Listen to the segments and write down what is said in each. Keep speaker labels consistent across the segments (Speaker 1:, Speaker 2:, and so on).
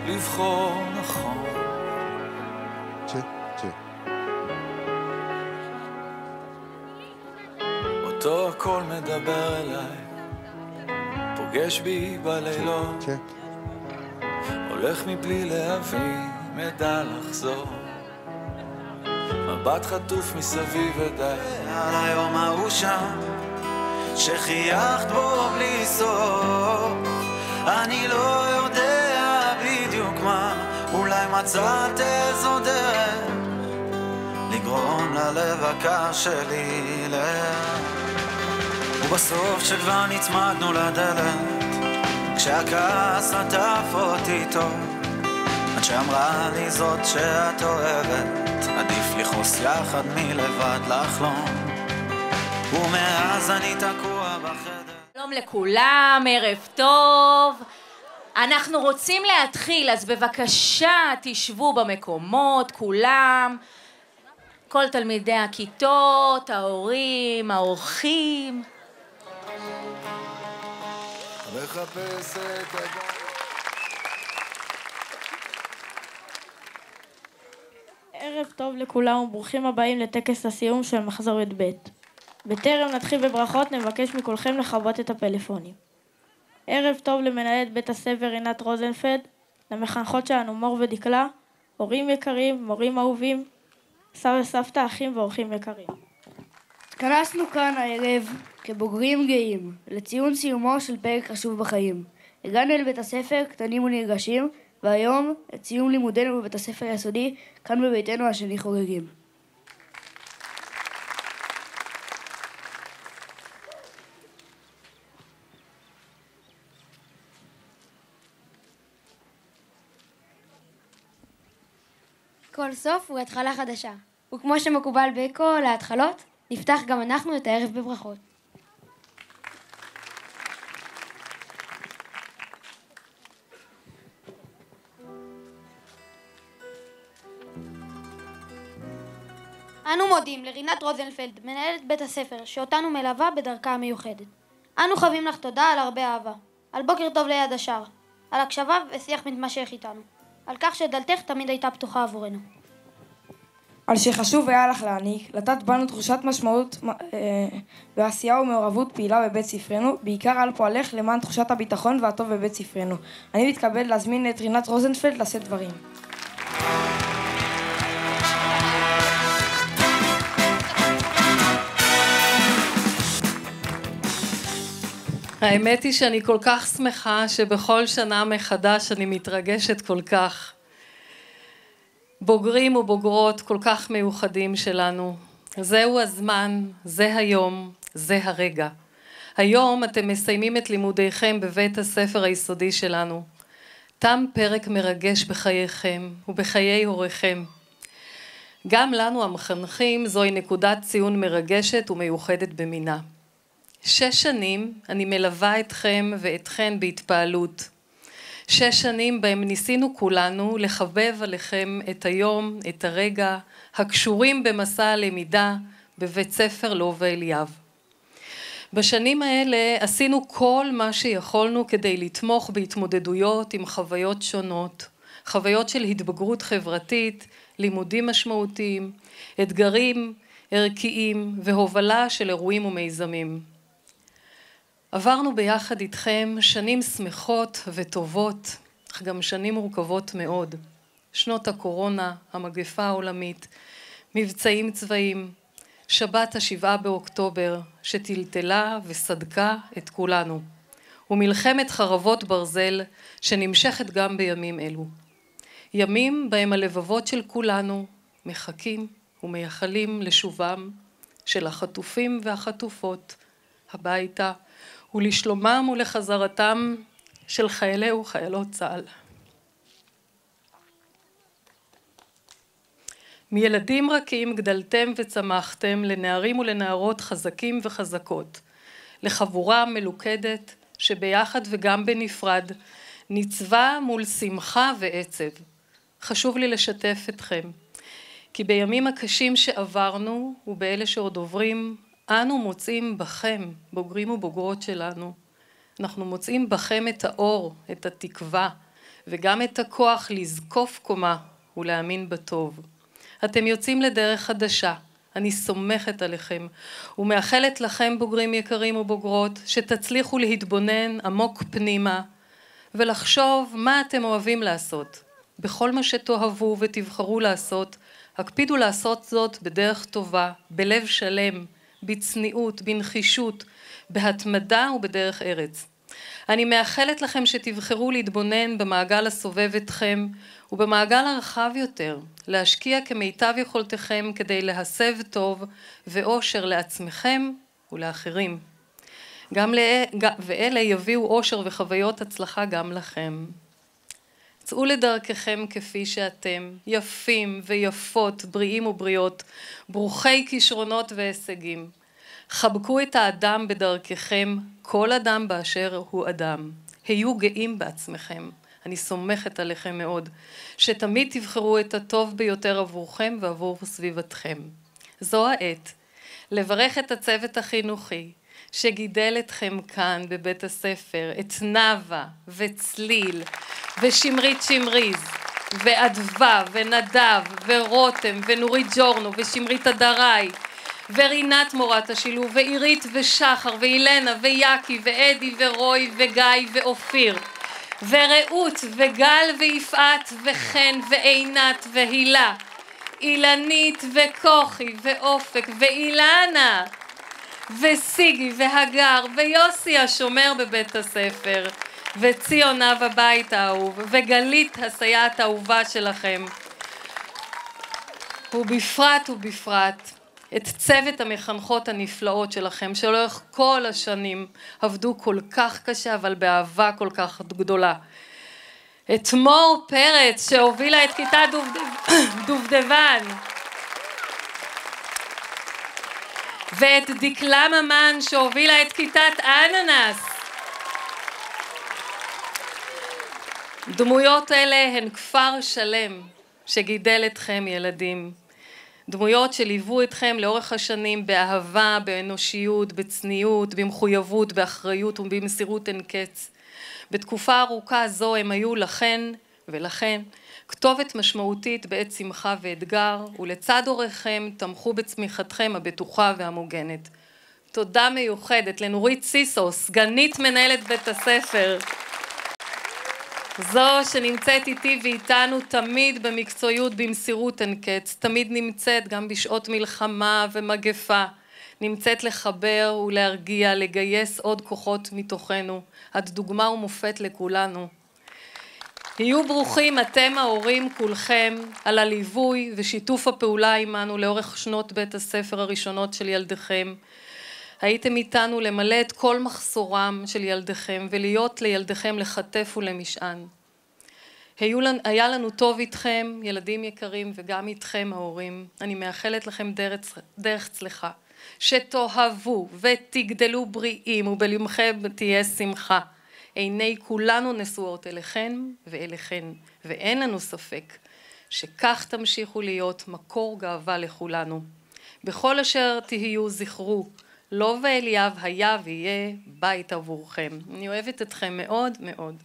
Speaker 1: לבחור נכון. אותו הכל מדבר אליי, פוגש בי בלילות, הולך מבלי להבין, מדע לחזור, מבט חטוף מסביב ודי.
Speaker 2: על היום ההוא שם שחייכת בו בלי סוף, אני לא יודע בדיוק מה, אולי מצאת איזו דרך לגרום ללב הקר שלי ובסוף שכבר נצמדנו לדלת, כשהכעס עטף אותי טוב, עד שאמרה לי זאת שאת אוהבת, עדיף לכעוס יחד מלבד לחלום, ומאז אני תקוע בחדר.
Speaker 3: שלום לכולם, ערב טוב. אנחנו רוצים להתחיל, אז בבקשה תשבו במקומות, כולם, כל תלמידי הכיתות, ההורים, האורחים.
Speaker 1: מחפש את
Speaker 4: ערב טוב לכולם וברוכים הבאים לטקס הסיום של מחזור י"ב. בטרם נתחיל בברכות נבקש מכולכם לכבות את הפלאפונים. ערב טוב למנהלת בית הספר רינת רוזנפלד, למחנכות שלנו מור ודקלה, הורים יקרים, מורים אהובים, סבא וסבתא, אחים ואורחים יקרים.
Speaker 5: התכנסנו כאן הערב כבוגרים גאים לציון סיומו של פרק חשוב בחיים. הגענו אל בית הספר קטנים ונרגשים, והיום את סיום לימודינו בבית הספר היסודי כאן בביתנו השני חוגגים.
Speaker 6: כל סוף הוא התחלה חדשה, וכמו שמקובל בכל ההתחלות, נפתח גם אנחנו את הערב בברכות. אנו מודים לרינת רוזנפלד, מנהלת בית הספר, שאותנו מלווה בדרכה המיוחדת. אנו חייבים לך תודה על הרבה אהבה, על בוקר טוב ליד השאר, על הקשבה ושיח מתמשך איתנו, על כך שדלתך תמיד הייתה פתוחה עבורנו.
Speaker 7: על שחשוב היה לך להעניק, לתת בנו תחושת משמעות ועשייה ומעורבות פעילה בבית ספרנו, בעיקר על פועלך למען תחושת הביטחון והטוב בבית ספרנו. אני מתכבד להזמין את רינת רוזנפלד לשאת דברים.
Speaker 8: האמת היא שאני כל כך שמחה שבכל שנה מחדש אני מתרגשת כל כך. בוגרים ובוגרות כל כך מיוחדים שלנו. זהו הזמן, זה היום, זה הרגע. היום אתם מסיימים את לימודיכם בבית הספר היסודי שלנו. תם פרק מרגש בחייכם ובחיי הוריכם. גם לנו המחנכים זוהי נקודת ציון מרגשת ומיוחדת במינה. 6 שנים אני מלווה אתכם ואתכן בהתפעלות. 6 שנים בהם ניסינו כולנו לחבב עליכם את היום, את הרגע, הקשורים במסע הלמידה בבית ספר לובה אליאב. בשנים האלה עשינו כל מה שיכולנו כדי לתמוך בהתמודדויות עם חוויות שונות, חוויות של התבגרות חברתית, לימודים משמעותיים, אתגרים ערכיים והובלה של אירועים ומיזמים. עברנו ביחד איתכם שנים שמחות וטובות, אך גם שנים מורכבות מאוד. שנות הקורונה, המגפה העולמית, מבצעים צבאיים, שבת ה7 באוקטובר שטלטלה וסדקה את כולנו, ומלחמת חרבות ברזל שנמשכת גם בימים אלו. ימים בהם הלבבות של כולנו מחכים ומייחלים לשובם של החטופים והחטופות הביתה, ולשלומם ולחזרתם של חיילי וחיילות צה"ל. מילדים רכים גדלתם וצמחתם לנערים ולנערות חזקים וחזקות, לחבורה מלוכדת שביחד וגם בנפרד ניצבה מול שמחה ועצב. חשוב לי לשתף אתכם, כי בימים הקשים שעברנו ובאלה שעוד עוברים, אנו מוצאים בכם, בוגרים ובוגרות שלנו, אנחנו מוצאים בכם את האור, את התקווה וגם את הכוח לזקוף קומה ולהאמין בטוב. אתם יוצאים לדרך חדשה, אני סומכת עליכם ומאחלת לכם בוגרים יקרים ובוגרות שתצליחו להתבונן עמוק פנימה ולחשוב מה אתם אוהבים לעשות. בכל מה שתאהבו ותבחרו לעשות, הקפידו לעשות זאת בדרך טובה, בלב שלם, בצניעות, בנחישות, בהתמדה ובדרך ארץ. אני מאחלת לכם שתבחרו להתבונן במעגל הסובב אתכם ובמעגל הרחב יותר, להשקיע כמיטב יכולתכם כדי להסב טוב ואושר לעצמכם ולאחרים. ואלה יביאו אושר וחוויות הצלחה גם לכם. צאו לדרככם כפי שאתם, יפים ויפות, בריאים ובריאות, ברוכי כישרונות והישגים. חבקו את האדם בדרככם, כל אדם באשר הוא אדם. היו גאים בעצמכם. אני סומכת עליכם מאוד, שתמיד תבחרו את הטוב ביותר עבורכם ועבור סביבתכם. זו העת לברך את הצוות החינוכי שגידל אתכם כאן בבית הספר, את נאווה וצליל ושמרית שמריז ואדווה ונדב ורותם ונורית ג'ורנו ושמרית אדראי ורינת מורת השילוב ועירית ושחר ואילנה ויקי ואדי ורוי וגיא ואופיר ורעות וגל ויפעת וחן ועינת והילה, אילנית וכוכי ואופק ואילנה וסיגי והגר ויוסי השומר בבית הספר וציון אב הבית האהוב וגלית הסייעת האהובה שלכם, ובפרט את צוות המחנכות הנפלאות שלכם שלאורך כל השנים עבדו כל כך קשה אבל באהבה כל כך גדולה. את מור פרץ שהובילה את כיתה דובדבן ואת דקלה ממן שהובילה את כיתת אננס. דמויות אלה הן כפר שלם שגידל אתכם ילדים. דמויות שליוו אתכם לאורך השנים באהבה, באנושיות, בצניעות, במחויבות, באחריות ובמסירות אין קץ. בתקופה ארוכה זו הם היו לכן ולכן כתובת משמעותית בעת שמחה ואתגר, ולצד הוריכם תמכו בצמיחתכם הבטוחה והמוגנת. תודה מיוחדת לנורית סיסו, סגנית מנהלת בית הספר. זו שנמצאת איתי ואיתנו תמיד במקצועיות, במסירות אין קץ, תמיד נמצאת גם בשעות מלחמה ומגפה, נמצאת לחבר ולהרגיע, לגייס עוד כוחות מתוכנו, את דוגמה ומופת לכולנו. היו ברוכים אתם ההורים כולכם על הליווי ושיתוף הפעולה עמנו לאורך שנות בית הספר הראשונות של ילדיכם. הייתם איתנו למלא את כל מחסורם של ילדיכם ולהיות לילדיכם לחטף ולמשען. היה לנו טוב איתכם, ילדים יקרים, וגם איתכם ההורים. אני מאחלת לכם דרך צלחה, שתאהבו ותגדלו בריאים ובלמכם תהיה שמחה. עיני כולנו נשואות אליכן ואליכן, ואין לנו ספק שכך תמשיכו להיות מקור גאווה לכולנו. בכל אשר תהיו זכרו, לא ואליאב היה ויהיה בית עבורכם. אני אוהבת אתכם מאוד מאוד.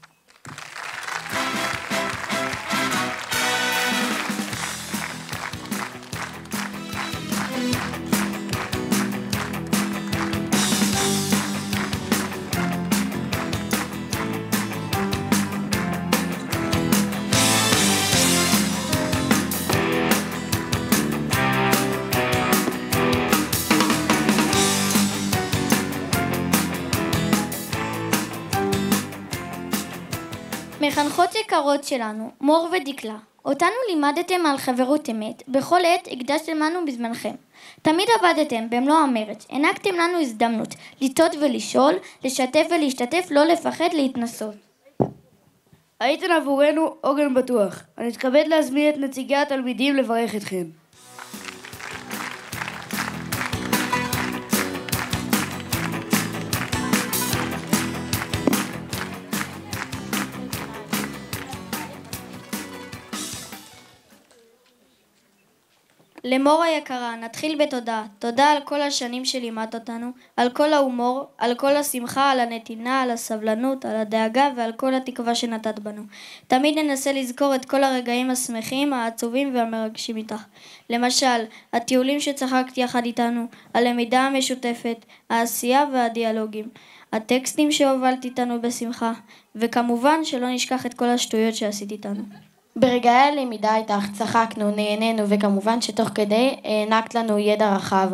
Speaker 6: מחנכות יקרות שלנו, מור ודקלה, אותנו לימדתם על חברות אמת, בכל עת הקדשתם לנו בזמנכם. תמיד עבדתם במלוא המרץ, הענקתם לנו הזדמנות לטעות ולשאול, לשתף ולהשתתף, לא לפחד להתנסות.
Speaker 5: הייתן עבורנו עוגן בטוח. אני מתכבד להזמין את נציגי התלמידים לברך אתכם.
Speaker 6: למור היקרה, נתחיל בתודה. תודה על כל השנים שלימדת אותנו, על כל ההומור, על כל השמחה, על הנתינה, על הסבלנות, על הדאגה ועל כל התקווה שנתת בנו. תמיד ננסה לזכור את כל הרגעים השמחים, העצובים והמרגשים איתך. למשל, הטיולים שצחקת יחד איתנו, הלמידה המשותפת, העשייה והדיאלוגים, הטקסטים שהובלת איתנו בשמחה, וכמובן שלא נשכח את כל השטויות שעשית איתנו.
Speaker 9: ברגעי הלמידה איתך צחקנו, נהנינו, וכמובן שתוך כדי הענקת לנו ידע רחב.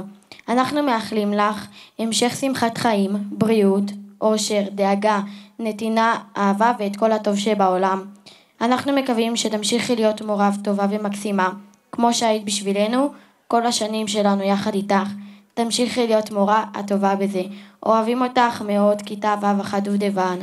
Speaker 9: אנחנו מאחלים לך המשך שמחת חיים, בריאות, אושר, דאגה, נתינה, אהבה ואת כל הטוב שבעולם. אנחנו מקווים שתמשיכי להיות מורה טובה ומקסימה, כמו שהיית בשבילנו כל השנים שלנו יחד איתך. תמשיכי להיות מורה הטובה בזה. אוהבים אותך מאוד, כיתה ו' דובדבן.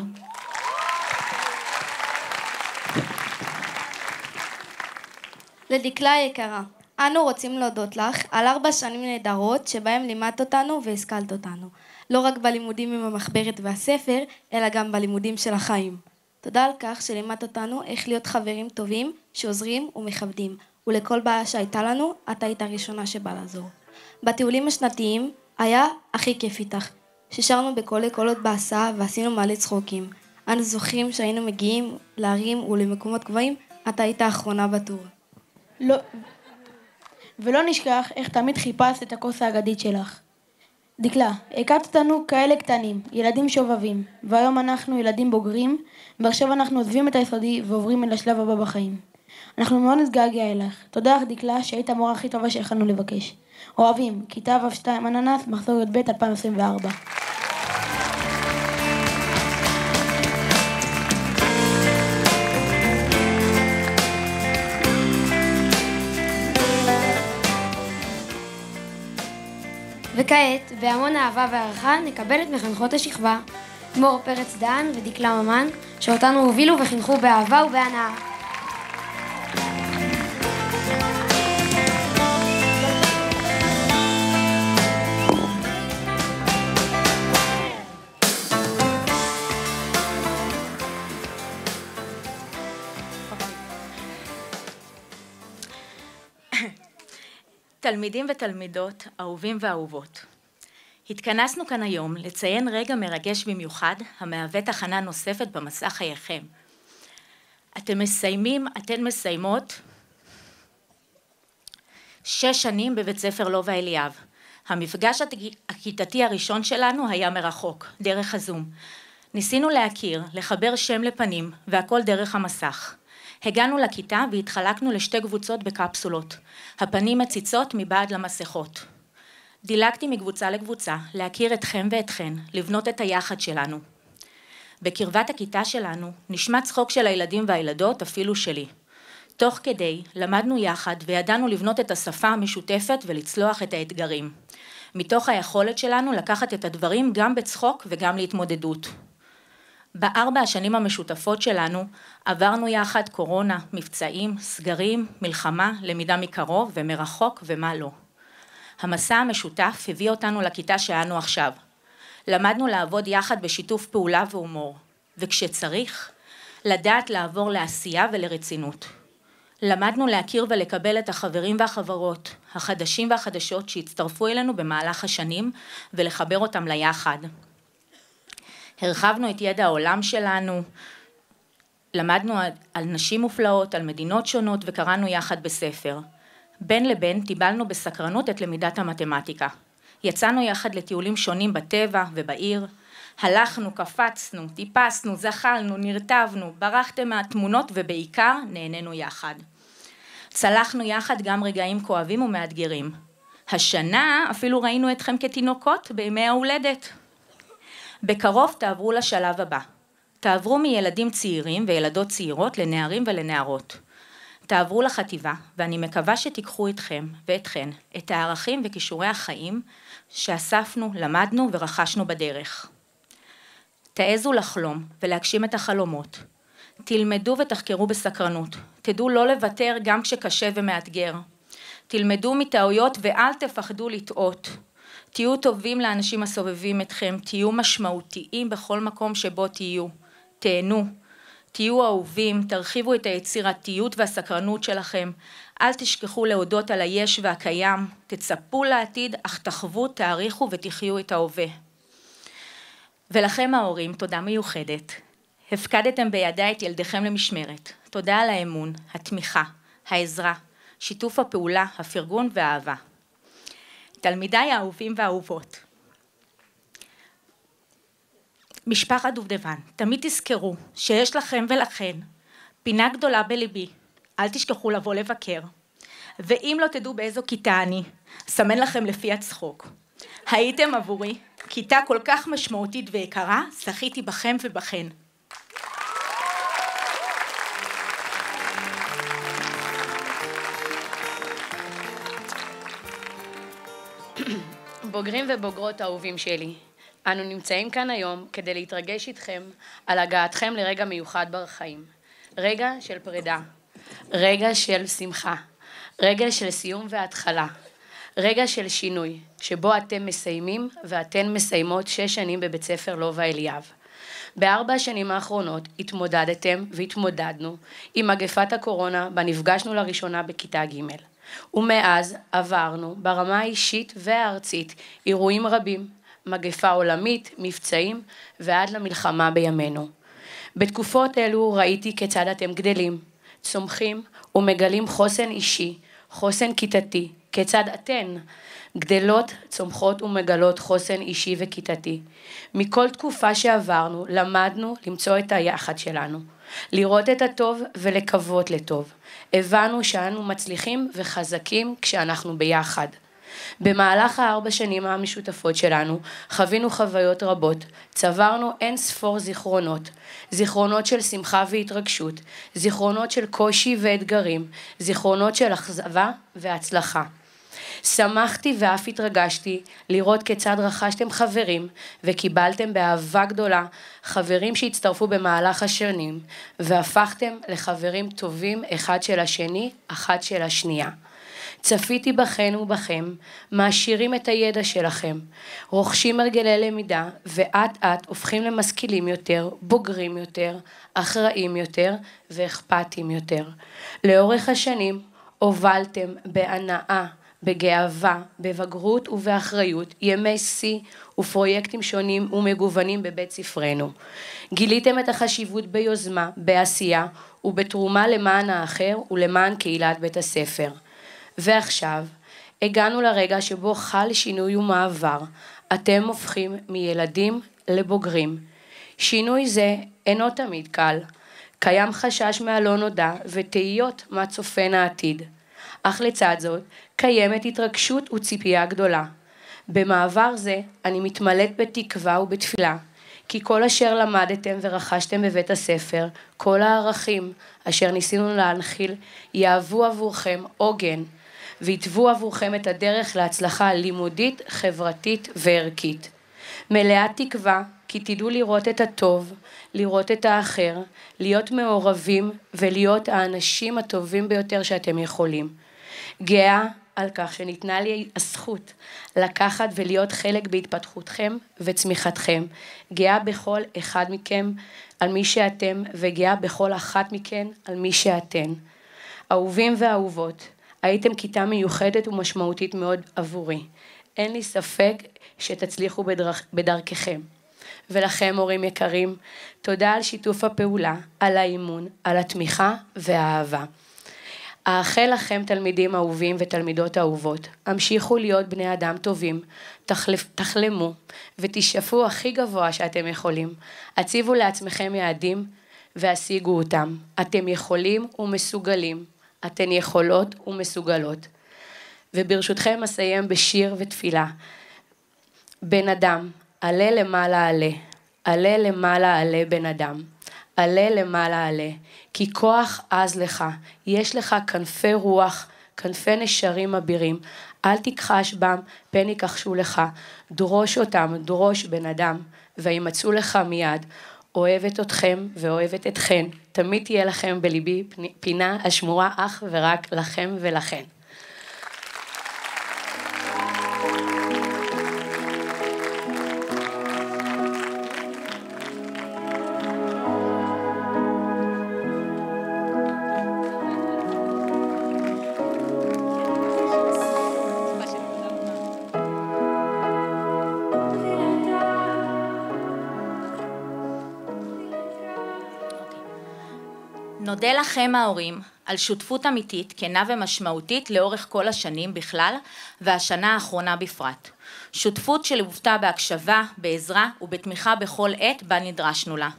Speaker 10: לדקלה היקרה, אנו רוצים להודות לך על 4 שנים נהדרות שבהם לימדת אותנו והשכלת אותנו. לא רק בלימודים עם המחברת והספר, אלא גם בלימודים של החיים. תודה על כך שלימדת אותנו איך להיות חברים טובים, שעוזרים ומכבדים. ולכל בעיה שהייתה לנו, את היית הראשונה שבא לעזור. בטיולים השנתיים היה הכי כיף איתך. ששרנו בכל הקולות בהסעה ועשינו מלא צחוקים. אנו זוכרים שהיינו מגיעים להרים ולמקומות גבוהים, את היית האחרונה בטור.
Speaker 5: לא, ולא נשכח איך תמיד חיפשת את הכוס האגדית שלך. דקלה, הכרת אותנו כאלה קטנים, ילדים שובבים, והיום אנחנו ילדים בוגרים, ועכשיו אנחנו עוזבים את היסודי ועוברים אל השלב הבא בחיים. אנחנו מאוד נתגעגע אליך. תודה לך דקלה שהיית המורה הכי טובה שיכולנו לבקש. אוהבים, כיתה ו'2 אננס, מחזור י"ב 2024.
Speaker 11: וכעת, בהמון אהבה והערכה, נקבל את מחנכות השכבה, מור פרץ דן ודקלה ממן, שאותנו הובילו וחינכו באהבה ובהנאה.
Speaker 3: תלמידים ותלמידות, אהובים ואהובות. התכנסנו כאן היום לציין רגע מרגש במיוחד, המהווה תחנה נוספת במסע חייכם. אתן מסיימות 6 שנים בבית ספר לובה אליאב. המפגש הכיתתי הראשון שלנו היה מרחוק, דרך הזום. ניסינו להכיר, לחבר שם לפנים, והכל דרך המסך. הגענו לכיתה והתחלקנו לשתי קבוצות בקפסולות. הפנים מציצות מבעד למסכות. דילגתי מקבוצה לקבוצה, להכיר אתכם ואתכן, לבנות את היחד שלנו. בקרבת הכיתה שלנו נשמע צחוק של הילדים והילדות, אפילו שלי. תוך כדי למדנו יחד וידענו לבנות את השפה המשותפת ולצלוח את האתגרים. מתוך היכולת שלנו לקחת את הדברים גם בצחוק וגם להתמודדות. ב4 השנים המשותפות שלנו עברנו יחד קורונה, מבצעים, סגרים, מלחמה, למידה מקרוב ומרחוק ומה לא. המסע המשותף הביא אותנו לכיתה שאנו עכשיו. למדנו לעבוד יחד בשיתוף פעולה והומור, וכשצריך, לדעת לעבור לעשייה ולרצינות. למדנו להכיר ולקבל את החברים והחברות, החדשים והחדשות שהצטרפו אלינו במהלך השנים ולחבר אותם ליחד. הרחבנו את ידע העולם שלנו, למדנו על נשים מופלאות, על מדינות שונות וקראנו יחד בספר. בין לבין טיבלנו בסקרנות את למידת המתמטיקה. יצאנו יחד לטיולים שונים בטבע ובעיר, הלכנו, קפצנו, טיפסנו, זחלנו, נרטבנו, ברחתם מהתמונות ובעיקר נהנינו יחד. צלחנו יחד גם רגעים כואבים ומאתגרים. השנה אפילו ראינו אתכם כתינוקות בימי ההולדת. בקרוב תעברו לשלב הבא. תעברו מילדים צעירים וילדות צעירות לנערים ולנערות. תעברו לחטיבה, ואני מקווה שתיקחו אתכם ואתכן את הערכים וכישורי החיים שאספנו, למדנו ורכשנו בדרך. תעזו לחלום ולהגשים את החלומות. תלמדו ותחקרו בסקרנות. תדעו לא לוותר גם כשקשה ומאתגר. תלמדו מטעויות ואל תפחדו לטעות. תהיו טובים לאנשים הסובבים אתכם, תהיו משמעותיים בכל מקום שבו תהיו. תהנו. תהיו אהובים, תרחיבו את היצירתיות והסקרנות שלכם, אל תשכחו להודות על היש והקיים, תצפו לעתיד, אך תחוו, תעריכו ותחיו את ההווה. ולכם ההורים, תודה מיוחדת. הפקדתם בידי את ילדיכם למשמרת. תודה על האמון, התמיכה, העזרה, שיתוף הפעולה, הפרגון והאהבה. תלמידיי האהובים והאהובות. משפחת דובדבן, תמיד תזכרו שיש לכם ולכן פינה גדולה בליבי. אל תשכחו לבוא לבקר. ואם לא תדעו באיזו כיתה אני, סמן לכם לפי הצחוק. הייתם עבורי כיתה כל כך משמעותית ויקרה, זכיתי בכם ובכן.
Speaker 12: בוגרים ובוגרות אהובים שלי, אנו נמצאים כאן היום כדי להתרגש איתכם על הגעתכם לרגע מיוחד בחיים. רגע של פרידה, רגע של שמחה, רגע של סיום והתחלה, רגע של שינוי, שבו אתם מסיימים ואתן מסיימות 6 שנים בבית ספר לובה אליאב. ב4 השנים האחרונות התמודדתם והתמודדנו עם מגפת הקורונה בה נפגשנו לראשונה בכיתה ג'. ומאז עברנו ברמה האישית והארצית אירועים רבים, מגפה עולמית, מבצעים ועד למלחמה בימינו. בתקופות אלו ראיתי כיצד אתם גדלים, צומחים ומגלים חוסן אישי, חוסן כיתתי, כיצד אתן גדלות, צומחות ומגלות חוסן אישי וכיתתי. מכל תקופה שעברנו למדנו למצוא את היחד שלנו, לראות את הטוב ולקוות לטוב. הבנו שאנו מצליחים וחזקים כשאנחנו ביחד. במהלך 4 שנים המשותפות שלנו חווינו חוויות רבות, צברנו אין ספור זיכרונות, זיכרונות של שמחה והתרגשות, זיכרונות של קושי ואתגרים, זיכרונות של אכזבה והצלחה. שמחתי ואף התרגשתי לראות כיצד רכשתם חברים וקיבלתם באהבה גדולה חברים שהצטרפו במהלך השנים והפכתם לחברים טובים אחד של השני, אחת של השנייה. צפיתי בכן ובכם, מעשירים את הידע שלכם, רוכשים הרגלי למידה ואת הופכים למשכילים יותר, בוגרים יותר, אחראים יותר ואכפתים יותר. לאורך השנים הובלתם בהנאה, בגאווה, בבגרות ובאחריות, ימי שיא ופרויקטים שונים ומגוונים בבית ספרנו. גיליתם את החשיבות ביוזמה, בעשייה ובתרומה למען האחר ולמען קהילת בית הספר. ועכשיו הגענו לרגע שבו חל שינוי ומעבר, אתם הופכים מילדים לבוגרים. שינוי זה אינו תמיד קל, קיים חשש מהלא נודע ותהיות מה צופן העתיד. אך לצד זאת קיימת התרגשות וציפייה גדולה. במעבר זה אני מתמלאת בתקווה ובתפילה, כי כל אשר למדתם ורכשתם בבית הספר, כל הערכים אשר ניסינו להנחיל, יהוו עבורכם עוגן, ויתוו עבורכם את הדרך להצלחה לימודית, חברתית וערכית. מלאת תקווה כי תדעו לראות את הטוב, לראות את האחר, להיות מעורבים ולהיות האנשים הטובים ביותר שאתם יכולים. גאה על כך שניתנה לי הזכות לקחת ולהיות חלק בהתפתחותכם וצמיחתכם. גאה בכל אחד מכם על מי שאתם וגאה בכל אחת מכן על מי שאתן. אהובים ואהובות, הייתם כיתה מיוחדת ומשמעותית מאוד עבורי. אין לי ספק שתצליחו בדרככם. ולכם הורים יקרים, תודה על שיתוף הפעולה, על האימון, על התמיכה והאהבה. אאחל לכם תלמידים אהובים ותלמידות אהובות, המשיכו להיות בני אדם טובים, תחלמו ותשאפו הכי גבוה שאתם יכולים, הציבו לעצמכם יעדים והשיגו אותם. אתם יכולים ומסוגלים, אתן יכולות ומסוגלות. וברשותכם אסיים בשיר ותפילה. בן אדם, עלה למעלה עלה, עלה למעלה עלה בן אדם. עלה למעלה עלה, כי כוח עז לך, יש לך כנפי רוח, כנפי נשרים אבירים, אל תכחש בם, פן יכחשו לך, דרוש אותם, דרוש בן אדם, וימצאו לך מיד. אוהבת אתכם ואוהבת אתכן, תמיד תהיה לכם בליבי פינה השמורה אך ורק לכם ולכן.
Speaker 3: נודה לכם ההורים על שותפות אמיתית, כנה ומשמעותית לאורך כל השנים בכלל והשנה האחרונה בפרט. שותפות שלוותה בהקשבה, בעזרה ובתמיכה בכל עת בה נדרשנו לה.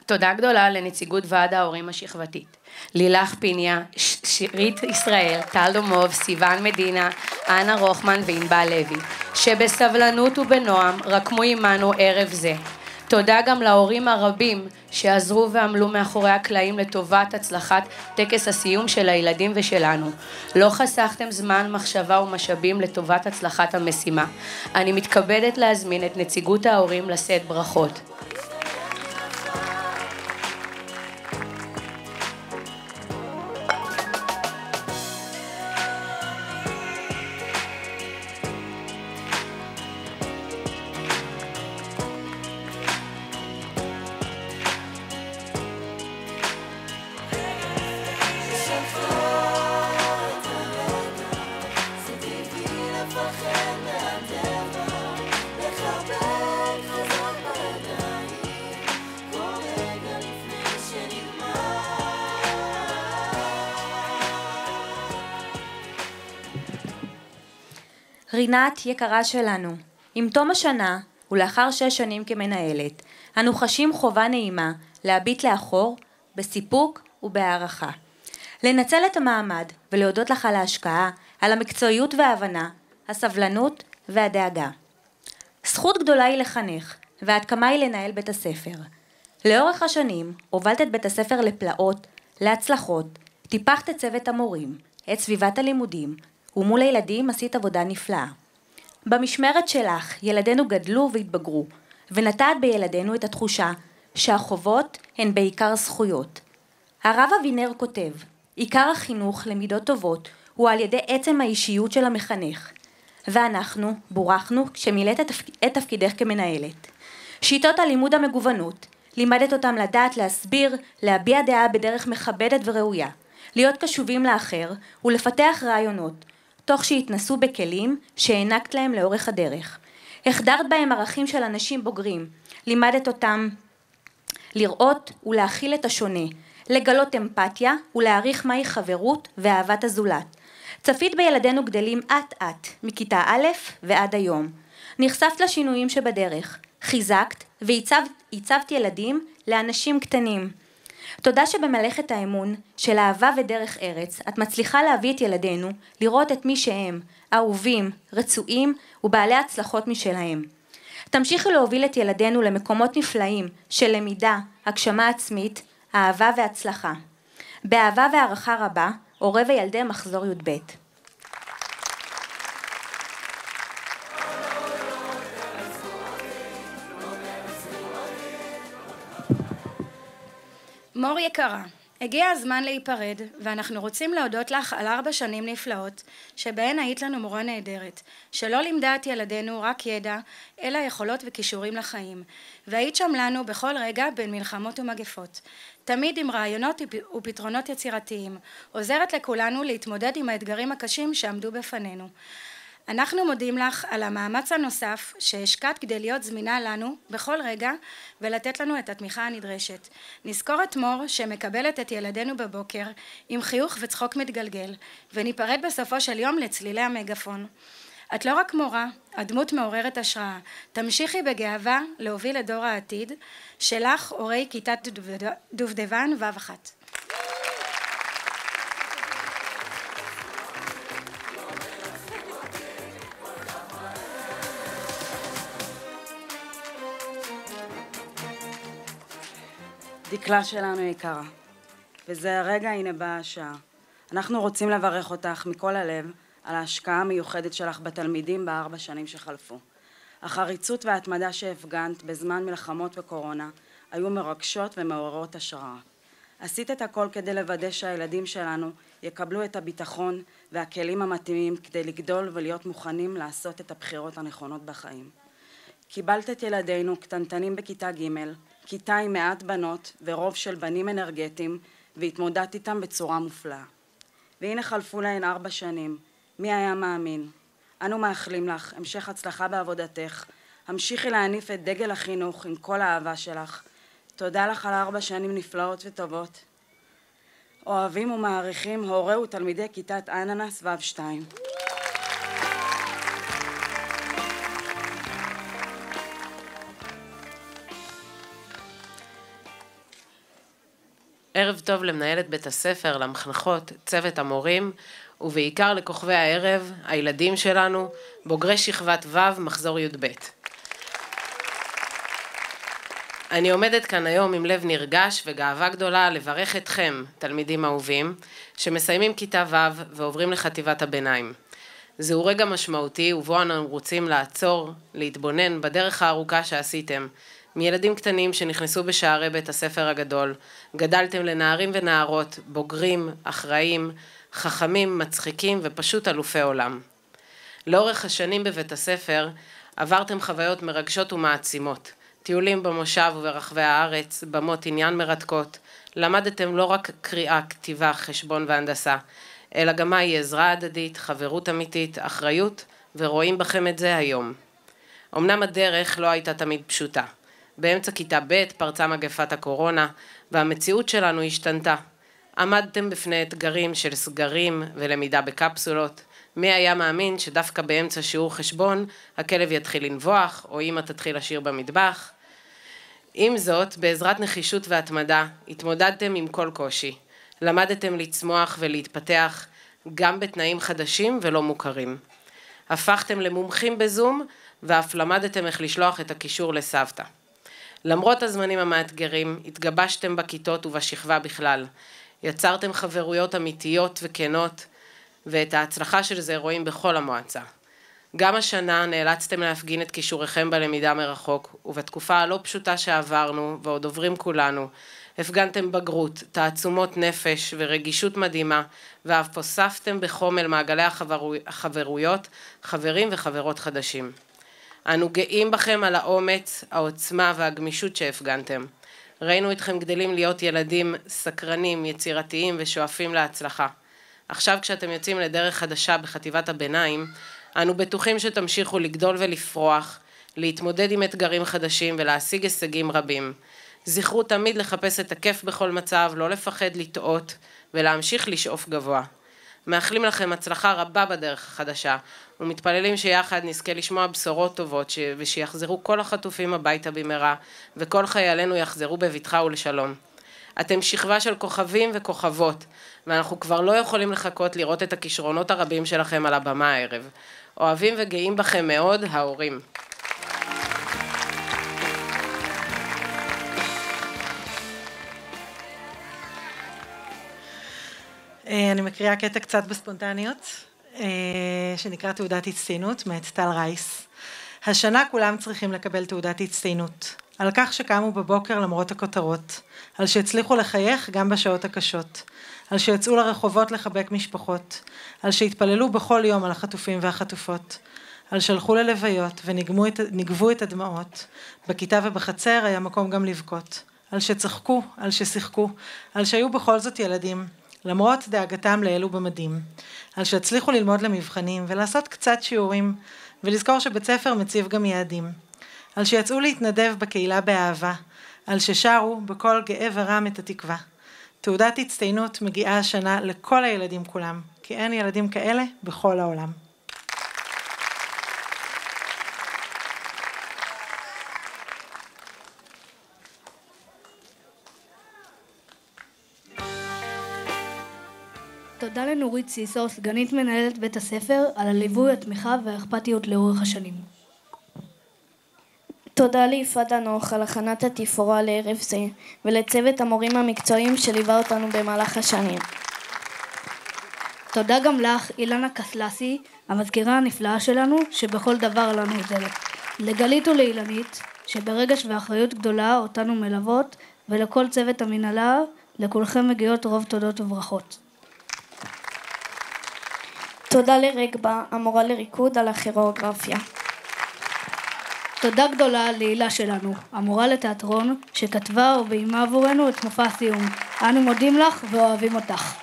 Speaker 12: תודה גדולה לנציגות ועד ההורים השכבתית. לילך פיניה, שירית ישראל, טל דומוב, סיוון מדינה, אנה רוחמן וענבל לוי, שבסבלנות ובנועם רקמו עמנו ערב זה. תודה גם להורים הרבים שעזרו ועמלו מאחורי הקלעים לטובת הצלחת טקס הסיום של הילדים ושלנו. לא חסכתם זמן, מחשבה ומשאבים לטובת הצלחת המשימה. אני מתכבדת להזמין את נציגות ההורים לשאת ברכות.
Speaker 3: רינת יקרה שלנו, עם תום השנה ולאחר 6 שנים כמנהלת, אנו חשים חובה נעימה להביט לאחור בסיפוק ובהערכה. לנצל את המעמד ולהודות לך על ההשקעה, על המקצועיות וההבנה, הסבלנות והדאגה. זכות גדולה היא לחנך, ועד כמה היא לנהל בית הספר. לאורך השנים הובלת את בית הספר לפלאות, להצלחות, טיפחת את צוות המורים, את סביבת הלימודים, ומול הילדים עשית עבודה נפלאה. במשמרת שלך ילדינו גדלו והתבגרו, ונטעת בילדינו את התחושה שהחובות הן בעיקר זכויות. הרב אבינר כותב, עיקר החינוך למידות טובות הוא על ידי עצם האישיות של המחנך, ואנחנו בורכנו כשמילאת את תפקידך כמנהלת. שיטות הלימוד המגוונות, לימדת אותם לדעת להסביר, להביע דעה בדרך מכבדת וראויה, להיות קשובים לאחר ולפתח רעיונות, תוך שהתנסו בכלים שהענקת להם לאורך הדרך. החדרת בהם ערכים של אנשים בוגרים, לימדת אותם לראות ולהכיל את השונה, לגלות אמפתיה ולהעריך מהי חברות ואהבת הזולת. צפית בילדינו גדלים אט-אט, מכיתה א' ועד היום. נחשפת לשינויים שבדרך, חיזקת והצבת ילדים לאנשים קטנים. תודה שבמלאכת האמון של אהבה ודרך ארץ, את מצליחה להביא את ילדינו לראות את מי שהם, אהובים, רצויים ובעלי הצלחות משלהם. תמשיכי להוביל את ילדינו למקומות נפלאים של למידה, הגשמה עצמית, אהבה והצלחה. באהבה והערכה רבה, הורי וילדי מחזור י"ב.
Speaker 13: מור יקרה, הגיע הזמן להיפרד, ואנחנו רוצים להודות לך על 4 שנים נפלאות, שבהן היית לנו מורה נהדרת, שלא לימדה את ילדינו רק ידע, אלא יכולות וכישורים לחיים, והיית שם לנו בכל רגע בין מלחמות ומגפות. תמיד עם רעיונות ופתרונות יצירתיים, עוזרת לכולנו להתמודד עם האתגרים הקשים שעמדו בפנינו. אנחנו מודים לך על המאמץ הנוסף שהשקעת כדי להיות זמינה לנו בכל רגע ולתת לנו את התמיכה הנדרשת. נזכור את מור שמקבלת את ילדינו בבוקר עם חיוך וצחוק מתגלגל, וניפרד בסופו של יום לצלילי המגפון. את לא רק מורה, הדמות מעוררת השראה. תמשיכי בגאווה להוביל את דור העתיד שלך, הורי כיתת דובדבן ו'1.
Speaker 14: דקלה שלנו יקרה, וזה הרגע, הנה באה השעה. אנחנו רוצים לברך אותך מכל הלב על ההשקעה המיוחדת שלך בתלמידים ב4 שנים שחלפו. החריצות וההתמדה שהפגנת בזמן מלחמות וקורונה היו מרגשות ומעוררות השראה. עשית את הכל כדי לוודא שהילדים שלנו יקבלו את הביטחון והכלים המתאימים כדי לגדול ולהיות מוכנים לעשות את הבחירות הנכונות בחיים. קיבלת את ילדינו קטנטנים בכיתה ג', כיתה עם מעט בנות ורוב של בנים אנרגטיים, והתמודדת איתם בצורה מופלאה. והנה חלפו להן 4 שנים, מי היה מאמין? אנו מאחלים לך המשך הצלחה בעבודתך, המשיכי להניף את דגל החינוך עם כל האהבה שלך, תודה לך על 4 שנים נפלאות וטובות. אוהבים ומעריכים הורי ותלמידי כיתת אננס ו' 2.
Speaker 15: ערב טוב למנהלת בית הספר, למחנכות, צוות המורים, ובעיקר לכוכבי הערב, הילדים שלנו, בוגרי שכבת ו' מחזור י"ב. אני עומדת כאן היום עם לב נרגש וגאווה גדולה לברך אתכם, תלמידים אהובים, שמסיימים כיתה ו' ועוברים לחטיבת הביניים. זהו רגע משמעותי ובו אנו רוצים לעצור, להתבונן בדרך הארוכה שעשיתם, מילדים קטנים שנכנסו בשערי בית הספר הגדול, גדלתם לנערים ונערות, בוגרים, אחראים, חכמים, מצחיקים ופשוט אלופי עולם. לאורך השנים בבית הספר עברתם חוויות מרגשות ומעצימות, טיולים במושב וברחבי הארץ, במות עניין מרתקות, למדתם לא רק קריאה, כתיבה, חשבון והנדסה, אלא גם מהי עזרה הדדית, חברות אמיתית, אחריות, ורואים בכם את זה היום. אמנם הדרך לא הייתה תמיד פשוטה. באמצע כיתה ב' פרצה מגפת הקורונה, והמציאות שלנו השתנתה. עמדתם בפני אתגרים של סגרים ולמידה בקפסולות. מי היה מאמין שדווקא באמצע שיעור חשבון, הכלב יתחיל לנבוח, או אמא תתחיל לשיר במטבח? עם זאת, בעזרת נחישות והתמדה, התמודדתם עם כל קושי. למדתם לצמוח ולהתפתח גם בתנאים חדשים ולא מוכרים. הפכתם למומחים בזום, ואף למדתם איך לשלוח את הקישור לסבתא. למרות הזמנים המאתגרים, התגבשתם בכיתות ובשכבה בכלל. יצרתם חברויות אמיתיות וכנות, ואת ההצלחה של זה רואים בכל המועצה. גם השנה נאלצתם להפגין את כישוריכם בלמידה מרחוק, ובתקופה הלא פשוטה שעברנו, ועוד עוברים כולנו, הפגנתם בגרות, תעצומות נפש ורגישות מדהימה, ואף הוספתם בחום אל מעגלי החברויות, חברים וחברות חדשים. אנו גאים בכם על האומץ, העוצמה והגמישות שהפגנתם. ראינו אתכם גדלים להיות ילדים סקרנים, יצירתיים ושואפים להצלחה. עכשיו כשאתם יוצאים לדרך חדשה בחטיבת הביניים, אנו בטוחים שתמשיכו לגדול ולפרוח, להתמודד עם אתגרים חדשים ולהשיג הישגים רבים. זכרו תמיד לחפש את הכיף בכל מצב, לא לפחד לטעות ולהמשיך לשאוף גבוה. מאחלים לכם הצלחה רבה בדרך החדשה, ומתפללים שיחד נזכה לשמוע בשורות טובות ושיחזרו כל החטופים הביתה במהרה, וכל חיילינו יחזרו בבטחה ולשלום. אתם שכבה של כוכבים וכוכבות, ואנחנו כבר לא יכולים לחכות לראות את הכישרונות הרבים שלכם על הבמה הערב. אוהבים וגאים בכם מאוד, ההורים.
Speaker 16: אני מקריאה קטע קצת בספונטניות, שנקרא תעודת הצטיינות, מאת טל רייס. השנה כולם צריכים לקבל תעודת הצטיינות, על כך שקמו בבוקר למרות הכותרות, על שהצליחו לחייך גם בשעות הקשות, על שיצאו לרחובות לחבק משפחות, על שהתפללו בכל יום על החטופים והחטופות, על שהלכו ללוויות ונגבו את הדמעות, בכיתה ובחצר היה מקום גם לבכות, על שצחקו, על ששיחקו, על שהיו בכל זאת ילדים, למרות דאגתם לאלו במדים, על שהצליחו ללמוד למבחנים ולעשות קצת שיעורים, ולזכור שבית ספר מציב גם יעדים, על שיצאו להתנדב בקהילה באהבה, על ששרו בכל גאה ורם את התקווה. תעודת הצטיינות מגיעה השנה לכל הילדים כולם, כי אין ילדים כאלה בכל העולם.
Speaker 5: תודה לנורית סיסו, סגנית מנהלת בית הספר, על הליווי, התמיכה והאכפתיות לאורך השנים.
Speaker 4: תודה ליפעת דנוך על הכנת התפאורה לערב זה, ולצוות המורים המקצועיים שליווה אותנו במהלך השנים.
Speaker 5: תודה גם לך, אילנה קסלסי, המזכירה הנפלאה שלנו, שבכל דבר לנו עוזרת. לגלית ולאילנית, שברגש ואחריות גדולה אותנו מלוות, ולכל צוות המנהלה, לכולכם מגיעות רוב תודות וברכות.
Speaker 4: תודה לרגבה, המורה לריקוד, על הכירוגרפיה.
Speaker 5: תודה גדולה להילה שלנו, המורה לתיאטרון, שכתבה וביימה עבורנו את מופע הסיום. אנו מודים לך ואוהבים אותך.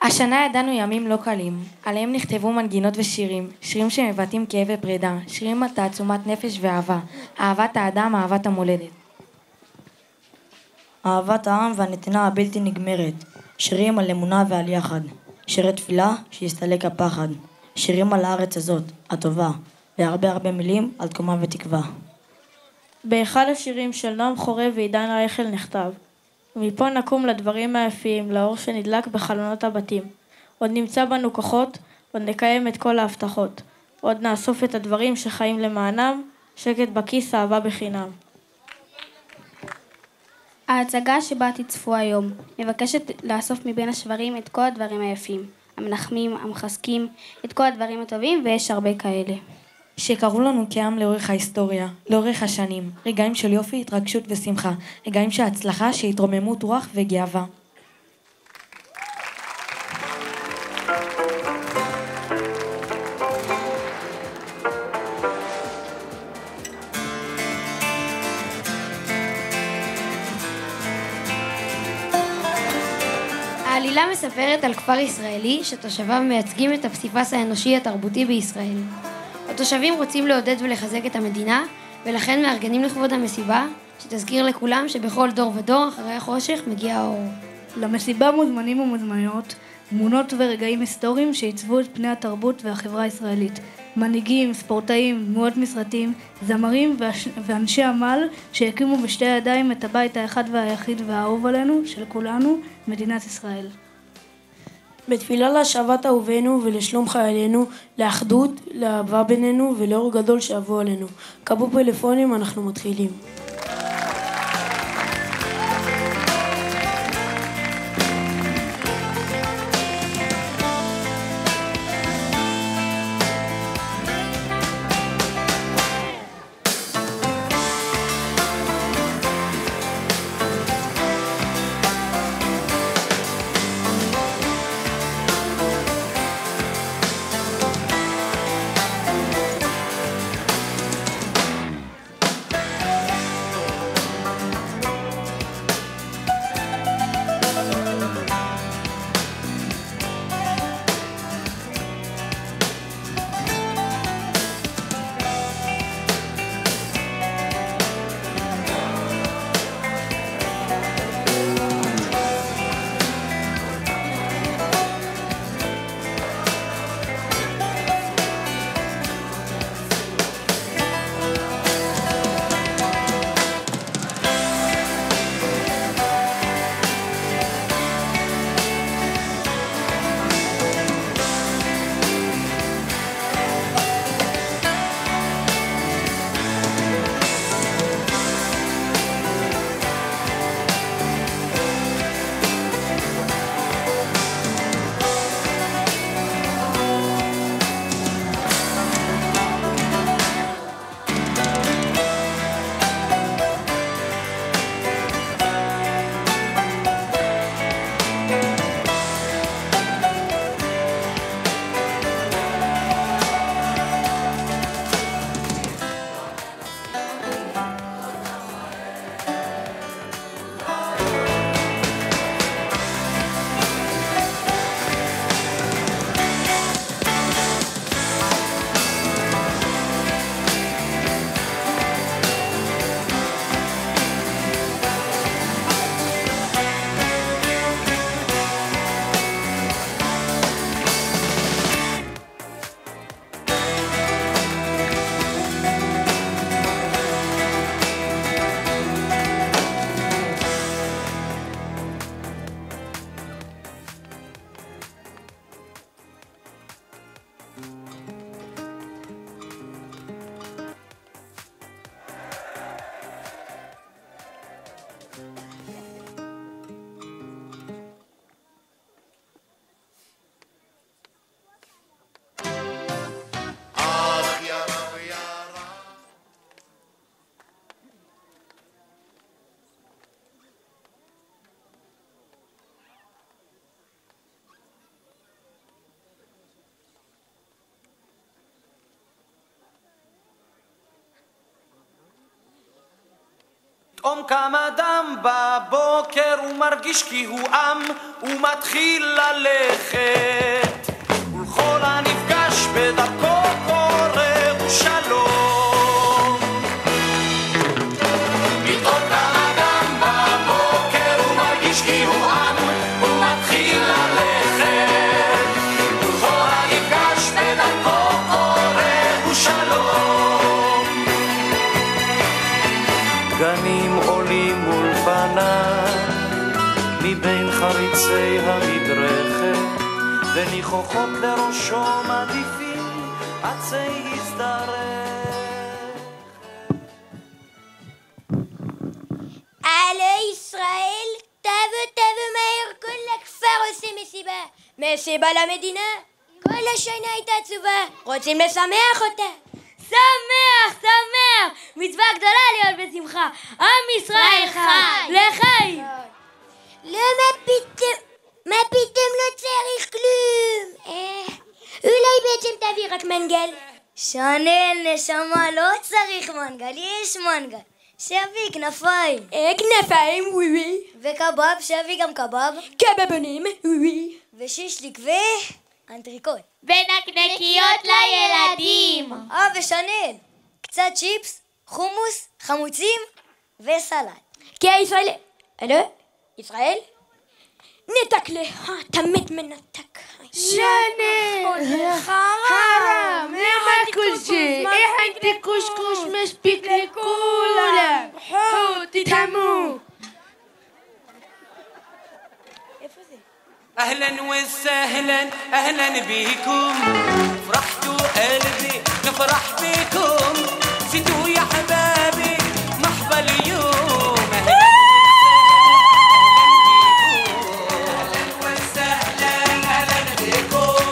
Speaker 9: השנה ידענו ימים לא קלים, עליהם נכתבו מנגינות ושירים, שירים שמבטאים כאב ופרידה, שירים על תעצומת נפש ואהבה, אהבת האדם, אהבת המולדת.
Speaker 5: אהבת העם והנתינה הבלתי נגמרת, שירים על אמונה ועל יחד, שירי תפילה שיסתלק הפחד, שירים על הארץ הזאת, הטובה, והרבה מילים על תקומה ותקווה.
Speaker 4: באחד השירים של נועם חורב ועידן רייכל נכתב: ומפה נקום לדברים היפים, לאור שנדלק בחלונות הבתים. עוד נמצא בנו כוחות, עוד נקיים את כל ההבטחות. עוד נאסוף את הדברים שחיים למענם, שקט בכיס, אהבה בחינם.
Speaker 17: ההצגה שבה תצפו היום מבקשת לאסוף מבין השברים את כל הדברים היפים, המנחמים, המחזקים, את כל הדברים הטובים, ויש הרבה כאלה.
Speaker 9: שקראו לנו כעם לאורך ההיסטוריה, לאורך השנים, רגעים של יופי, התרגשות ושמחה, רגעים של הצלחה, שהתרוממות רוח וגאווה.
Speaker 11: העלילה מספרת על כפר ישראלי שתושביו מייצגים את הפסיפס האנושי התרבותי בישראל. התושבים רוצים לעודד ולחזק את המדינה, ולכן מארגנים לכבוד המסיבה, שתזכיר לכולם שבכל דור ודור אחרי החושך מגיע האור.
Speaker 18: למסיבה מוזמנים ומוזמנות, תמונות ורגעים היסטוריים שעיצבו את פני התרבות והחברה הישראלית. מנהיגים, ספורטאים, דמויות מסרטים, זמרים ואנשי עמל שהקימו בשתי ידיים את הבית האחד והיחיד והאהוב עלינו, של כולנו, מדינת ישראל.
Speaker 7: בתפילה להשבת אהובינו ולשלום חיילינו, לאחדות, לאהבה בינינו ולאור גדול שאבוא עלינו. כבו פלאפונים, אנחנו מתחילים.
Speaker 19: פתאום קם אדם בבוקר ומרגיש כי הוא עם ומתחיל ללכת ולכל הנפגש בדרכו קורא ושלום. פתאום קם אדם בבוקר ומרגיש כי הוא עם ומתחיל ללכת ולכל הנפגש בדרכו קורא ושלום. גנים עולים מול פניו מבין חריצי המדרכת וניחוחות לראשו מעדיפים עצי הזדרך.
Speaker 20: עלי ישראל, תבוא מהר, כל הכפר עושה מסיבה. מסיבה למדינה? כל השנה הייתה עצובה, רוצים לשמח אותה.
Speaker 5: שמח, שמח! מצווה גדולה להיות בשמחה. עם ישראל חי, לחיים!
Speaker 20: מה פתאום לא צריך כלום? אולי בעצם תביא רק מנגל?
Speaker 5: שנל, נשמה, לא צריך מנגל, יש מנגל. שיביא כנפיים.
Speaker 20: כנפיים, ווי.
Speaker 5: וקבב, שיביא גם קבב.
Speaker 20: קבבונים, ווי.
Speaker 5: ושישליק אנטריקוט.
Speaker 20: ונקנקיות לילדים.
Speaker 5: ושנל, קצת צ'יפס, חומוס, חמוצים וסלט.
Speaker 20: כי ישראל... אלו? ישראל? נתקלה, תמיד מנתק.
Speaker 5: שנל, חרם,
Speaker 20: למה כל זה? הכנתי קושקוש מספיק לכולם. חו, תתאמו.
Speaker 19: أهلا وسهلا أهلا بيكم فرحتوا قلبي نفرح بكم زيدوا يا حبابي محبة اليوم أهلا وسهلا أهلا بكم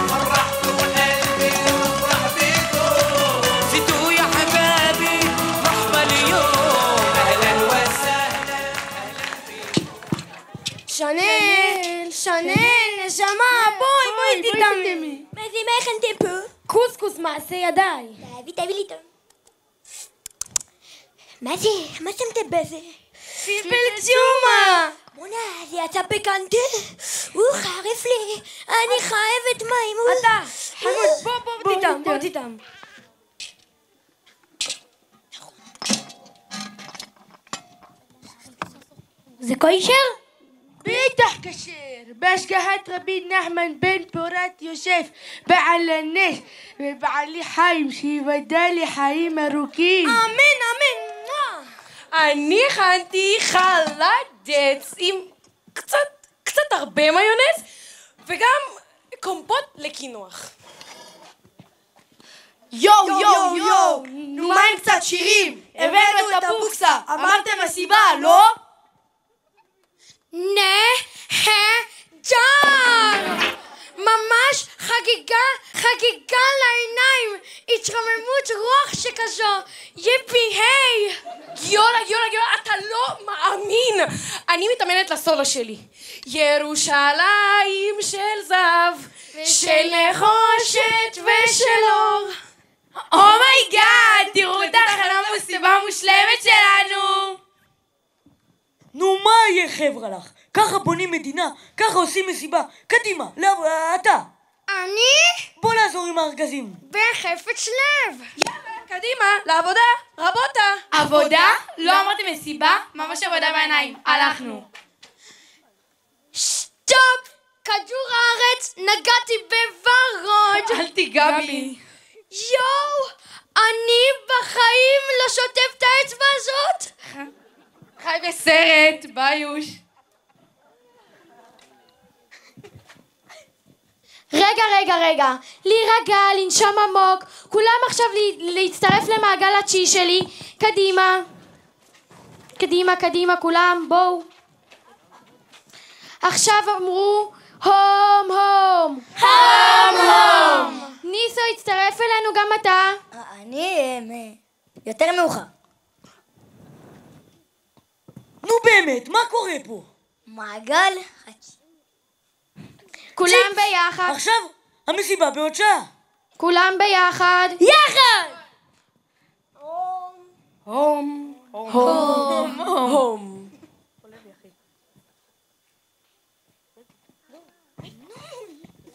Speaker 19: فرحتوا قلبي نفرح بكم زيدوا يا حبابي محبة اليوم أهلا وسهلا
Speaker 20: שנל, נשמה, בואי תתאמי. מה זה, מה הכנתם פה? קוסקוס מעשה ידיי. תביא לי טוב. מה זה? מה שמתם בזה?
Speaker 5: פלפל צ'ומה.
Speaker 20: מונה, זה יצא פיקנטה. חרף לי. אני חייבת מים.
Speaker 5: אתה, חמוד, בוא תיתם.
Speaker 20: זה כושר?
Speaker 5: בטח כשר, בהשגחת רבי נחמן בן פורת יוסף, בעל הנס ובעלי חיים, שיוודע לי חיים ארוכים.
Speaker 20: אמן, אמן.
Speaker 12: אני הכנתי חלדץ עם קצת הרבה מיונז וגם קומפוט לקינוח.
Speaker 5: יו, נו מה עם קצת שירים? הבאנו את הבוקסה, אמרתם מסיבה, לא?
Speaker 20: נהדר! ממש חגיגה לעיניים, התרוממות רוח שכזו, יפי היי!
Speaker 12: גיורא, אתה לא מאמין! אני מתאמנת לסולו שלי. ירושלים של זהב, של נחושת ושל אור.
Speaker 5: אומייגאד, תראו את ההכנה מסיבה מושלמת שלנו!
Speaker 21: נו מה יהיה חבר'ה לך? ככה בונים מדינה, ככה עושים מסיבה. קדימה, אתה.
Speaker 20: אני?
Speaker 21: בוא לעזור עם הארגזים.
Speaker 20: בחפץ לב.
Speaker 12: יאללה, קדימה, לעבודה, רבותה.
Speaker 5: עבודה? לא אמרתי מסיבה? ממש עבודה בעיניים. הלכנו.
Speaker 20: סטופ! כדור הארץ, נגעתי בוורוד.
Speaker 5: אל תיגע בי.
Speaker 20: יואו, אני בחיים לא שוטף את האצבע הזאת.
Speaker 5: חי בסרט, ביוש.
Speaker 9: רגע, להירגע, לנשום עמוק, כולם עכשיו להצטרף למעגל התשיעי שלי, קדימה, כולם, בואו. עכשיו אמרו, הום. ניסו, הצטרף אלינו גם אתה.
Speaker 5: אני יותר מאוחר.
Speaker 21: נו באמת, מה קורה פה?
Speaker 5: מעגל חצי.
Speaker 9: כולם ביחד.
Speaker 21: עכשיו המסיבה בעוד שעה.
Speaker 9: כולם ביחד.
Speaker 5: יחד!
Speaker 21: הום. הום.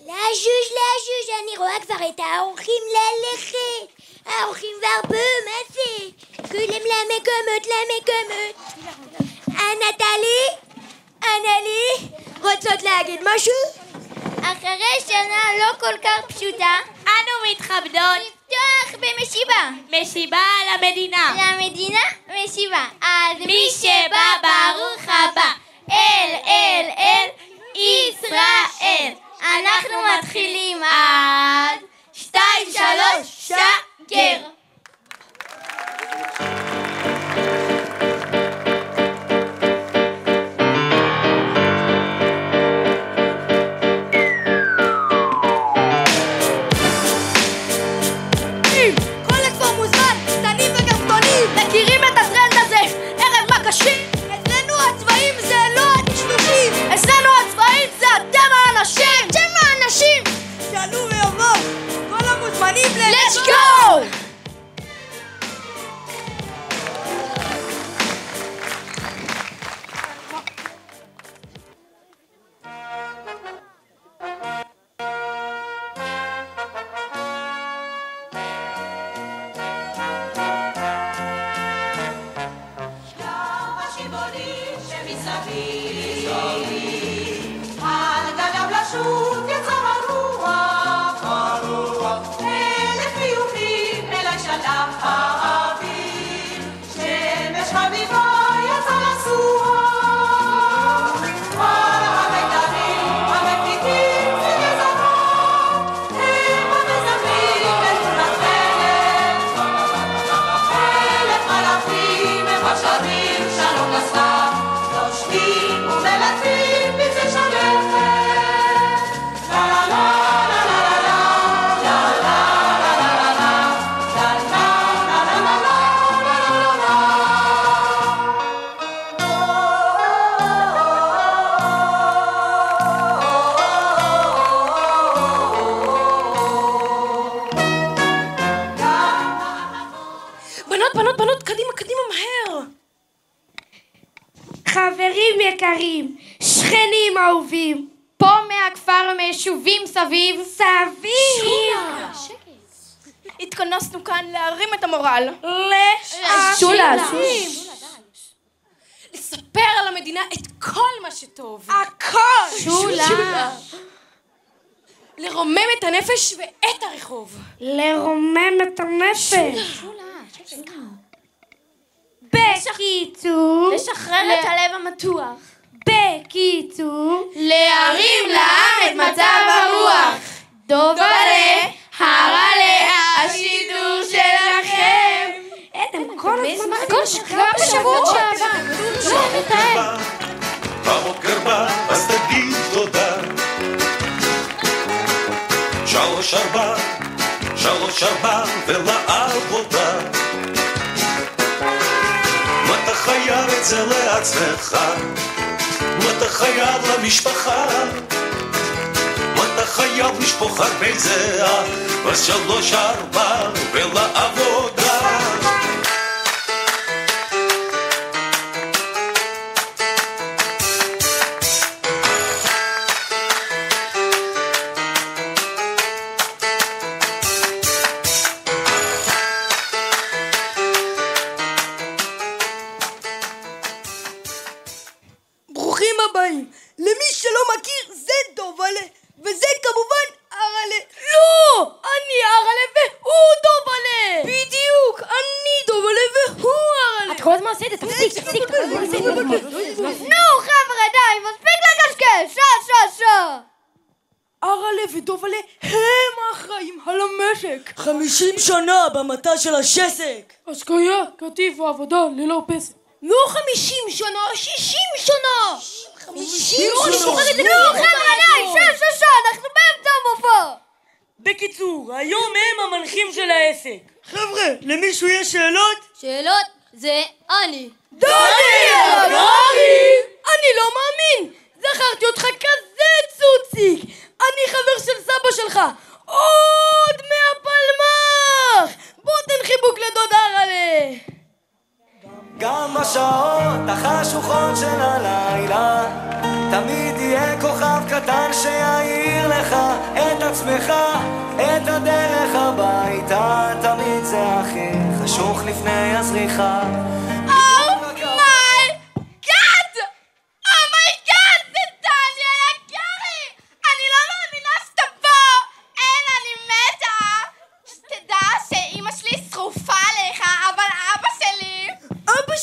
Speaker 20: לז'וז', אני רואה כבר את האורחים ללכת. האורחים והרבה, מה זה? כולם למקומות. אנלי, רוצות להגיד משהו?
Speaker 2: אחרי שנה לא כל כך פשוטה, אנו מתכבדות לפתוח במשיבה. משיבה למדינה. למדינה? משיבה. אז מי שבא ברוך הבא. אל ישראל. אנחנו מתחילים עד 2, 3, שקר. מכירים את הטרנד הזה? ערב מקשים? אצלנו הצבעים זה לא הנשלושים. אצלנו הצבעים זה אתם האנשים. אתם האנשים.
Speaker 21: שאלו ויבוא כל המוזמנים
Speaker 2: Let's go!
Speaker 21: בנות, קדימה, מהר.
Speaker 2: חברים יקרים, שכנים אהובים, פה מהכפר ומיישובים סביב.
Speaker 21: התכנסנו כאן להרים את המורל.
Speaker 2: שולה.
Speaker 21: לספר על המדינה את כל מה שטוב.
Speaker 2: הכל. שולה.
Speaker 21: לרומם את הנפש ואת הרחוב.
Speaker 2: לרומם את הנפש. בקיצור,
Speaker 21: לשחרר את הלב המתוח.
Speaker 2: בקיצור,
Speaker 21: להרים לעם את מצב הרוח.
Speaker 2: דובלה,
Speaker 21: הרלה, השידור שלכם.
Speaker 2: הם כל הזמן
Speaker 21: כבר בשבוע שעבר.
Speaker 22: בבוקר בא, אז תגיד תודה. 3-4 ולעבודה. אתה חייב את זה לעצמך, אתה חייב למשפחה, אתה חייב לשפוך הרבה זהה, ב3-4 ולעבודה.
Speaker 21: למי שלא מכיר, זה דובלה, וזה כמובן הרלה. לא! אני הרלה והוא דובלה! בדיוק! אני דובלה והוא הרלה!
Speaker 2: את כל הזמן עושה את זה, תפסיק.
Speaker 21: נו חבר'ה, די, מספיק לקשקש! שעה! הרלה ודובלה הם האחראים על המשק. 50 שנה במטה של השסק. השקיה, כתיב ועבודה ללא פסק. לא 50 שנה, 60 שנה! 50 שנה!
Speaker 2: נו חבר'ה, די, שעה, אנחנו באמצע המופע.
Speaker 21: בקיצור, היום הם המנחים של העסק. חבר'ה, למישהו יש שאלות?
Speaker 2: שאלות זה אני.
Speaker 21: דודי! אני לא מאמין! זכרתי אותך כזה צוציק! אני חבר של סבא שלך! עוד מהפלמ"ח! בוא תן חיבוק לדוד הרלה!
Speaker 1: גם בשעות החשוכות של הלילה תמיד יהיה כוכב קטן שיעיר לך את עצמך, את הדרך הביתה. תמיד זה הכי חשוך לפני הזריחה.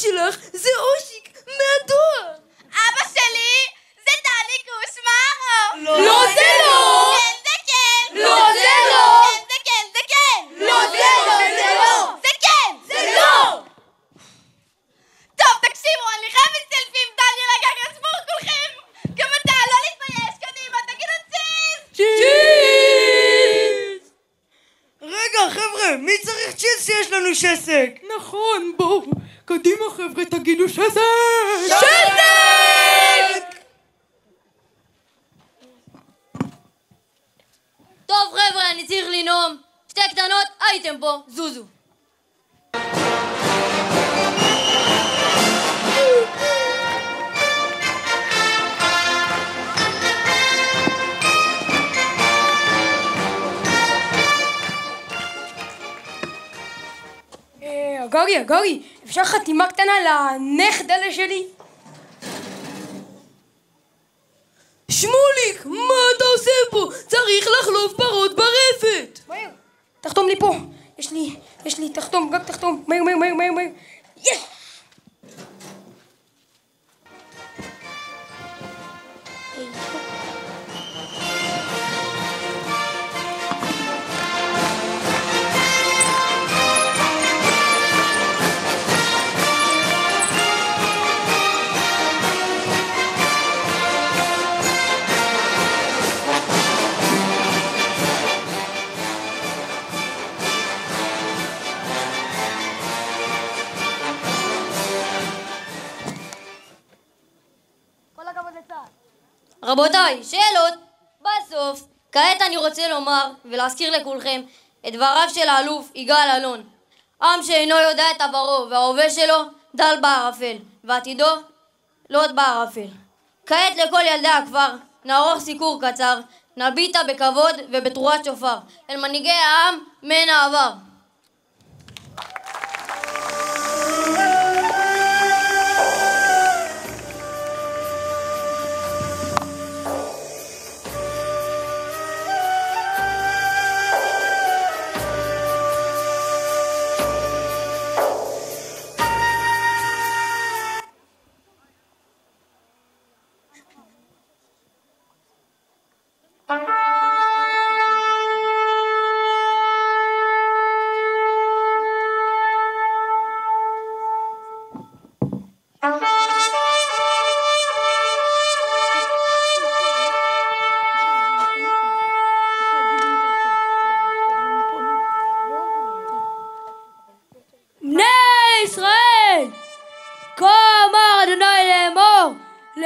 Speaker 21: שלך זה אושיק מהדואר.
Speaker 2: אבא שלי זה דני קושמרו.
Speaker 21: לא זה לא.
Speaker 2: כן זה כן.
Speaker 21: לא זה לא.
Speaker 2: כן זה כן זה כן.
Speaker 21: לא זה לא זה לא.
Speaker 2: זה כן זה לא. טוב תקשיבו, אני חייבת סלפי עם דני רגע כספור כולכם. גם אתה לא להתבייש, קדימה תגידו צ'יז.
Speaker 21: צ'יז. רגע חבר'ה, מי צריך צ'יז שיש לנו שסק?
Speaker 8: נכון, בואו קדימה חבר'ה, תגידו שסק!
Speaker 21: שסק!
Speaker 23: טוב חבר'ה, אני צריך לנאום. שתי קטנות, הייתם פה, זוזו.
Speaker 21: אגרי, אפשר חתימה קטנה לנכדלה שלי? שמוליק, מה אתה עושה פה? צריך לחלוף פרות ברפת. מהר, תחתום לי פה. יש לי, תחתום, רק תחתום. מהר. יש!
Speaker 23: רבותיי, שאלות. בסוף, כעת אני רוצה לומר ולהזכיר לכולכם את דבריו של האלוף יגאל אלון. עם שאינו יודע את עברו וההווה שלו דל בערפל, ועתידו לוט בערפל. כעת לכל ילדי הכפר נערוך סיקור קצר, נביטה בכבוד ובתרועת שופר אל מנהיגי העם מן העבר.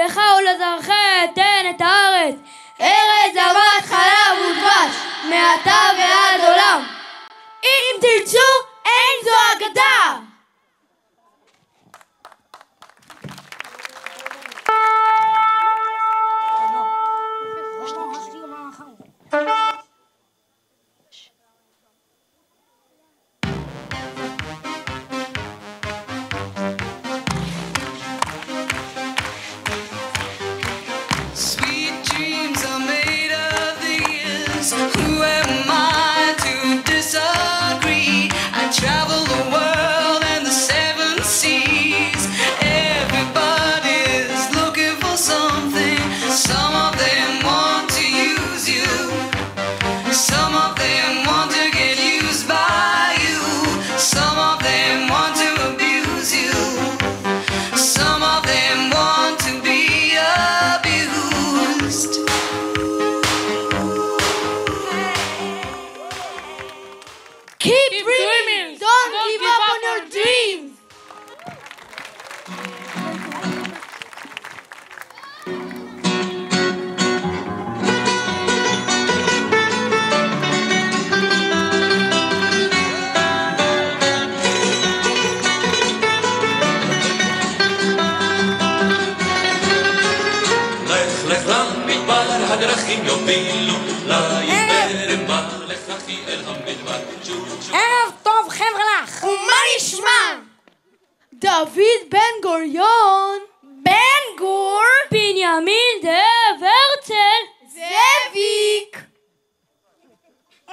Speaker 21: לך ולזרעך אתן את הארץ, ארץ זבת חלב ודבש, מעתה ועד עולם. אם תרצו, אין זו אגדה.
Speaker 19: Some of them want to be abused.
Speaker 22: לך למדבר, הדרכים יובילו לעבר, מה לך אחי אל המדבר.
Speaker 3: ערב טוב חבר'לך!
Speaker 2: ומה נשמע?
Speaker 4: דוד בן גוריון.
Speaker 2: בן גור?
Speaker 23: בנימין דב הרצל.
Speaker 2: זאביק.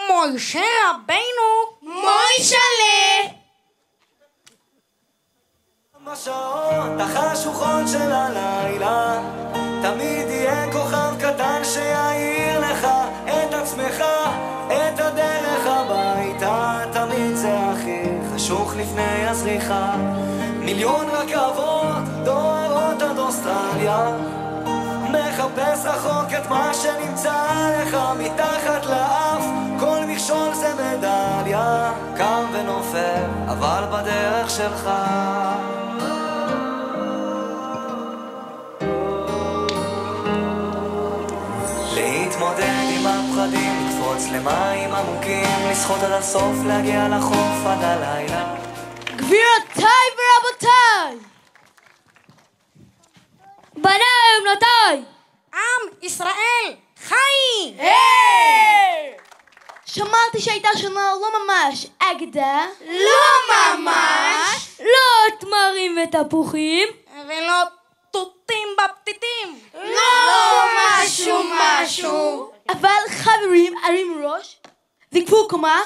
Speaker 3: מוישה רבינו.
Speaker 2: מוישלה.
Speaker 1: בשעות החשוכות של הלילה תמיד יהיה כוכב קטן שיעיר לך את עצמך, את הדרך הביתה. תמיד זה הכי חשוך לפני הזריחה. מיליון רכבות דוהרות עד אוסטרליה, מחפש רחוק את מה שנמצא לך מתחת לאף. כל מכשול זה מדליה, קם ונופל אבל בדרך שלך. להתמודד עם הפחדים, לקפוץ למים עמוקים, לשחות עד הסוף, להגיע לחוף עד הלילה.
Speaker 4: גבירותיי ורבותיי,
Speaker 23: בניי ובנותיי,
Speaker 3: עם ישראל חי!
Speaker 4: שמעתי שהייתה שנה לא ממש אגדה.
Speaker 2: לא ממש.
Speaker 23: לא תמרים ותפוחים,
Speaker 3: ולא תותים בפתיתים.
Speaker 2: לא משהו.
Speaker 4: אבל חברים, הרימו ראש, זקפו קומה.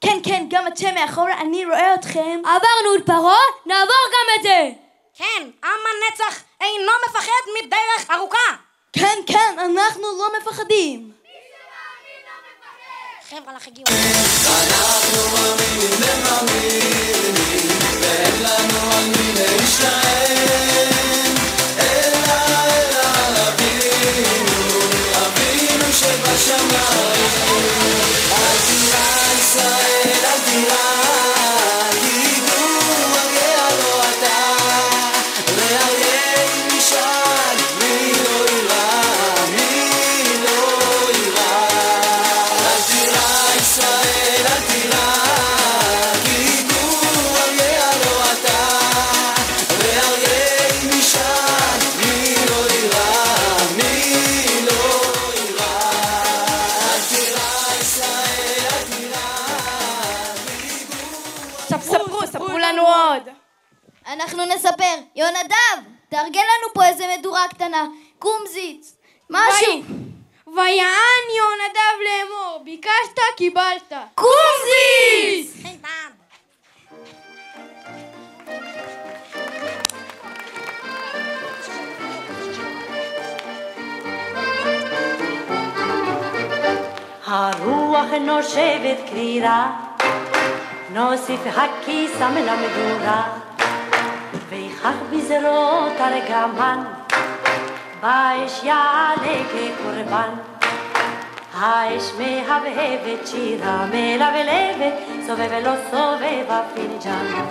Speaker 4: כן, כן, גם אתם מאחורה, אני רואה אתכם.
Speaker 23: עברנו את פרעה, נעבור גם את זה.
Speaker 3: כן, עם הנצח אינו מפחד מדרך ארוכה.
Speaker 4: כן, כן, אנחנו לא מפחדים.
Speaker 3: חבר'ה לך הגיעו.
Speaker 1: אנחנו מאמינים ומאמינים, ואין לנו על מי להישען, אלא אבינו שבשמיים. אל תירא ישראל, אל תירא, כי ידעו אריה לא אתה, ואריה נשאל, מי לא יירא, מי לא יירא. אל תירא ישראל, אל תירא, כי ידעו אריה לא אתה, ואריה נשאל, מי לא יירא, מי לא יירא. אל תירא ישראל, אל תירא.
Speaker 4: ספרו לנו עוד.
Speaker 2: אנחנו נספר. יונדב, תארגן לנו פה איזה מדורה קטנה. קומזיץ. משהו.
Speaker 18: ויען יונדב לאמור, ביקשת קיבלת.
Speaker 2: קומזיץ!
Speaker 6: הרוח נושבת קרירה, נוסיף הקיסם למדורה, ויחך בזרועות ארגמן, באש יעלה כקורבן. האש מהבהבת שירה מלבלבת, סובב לא סובב הפינג'אן.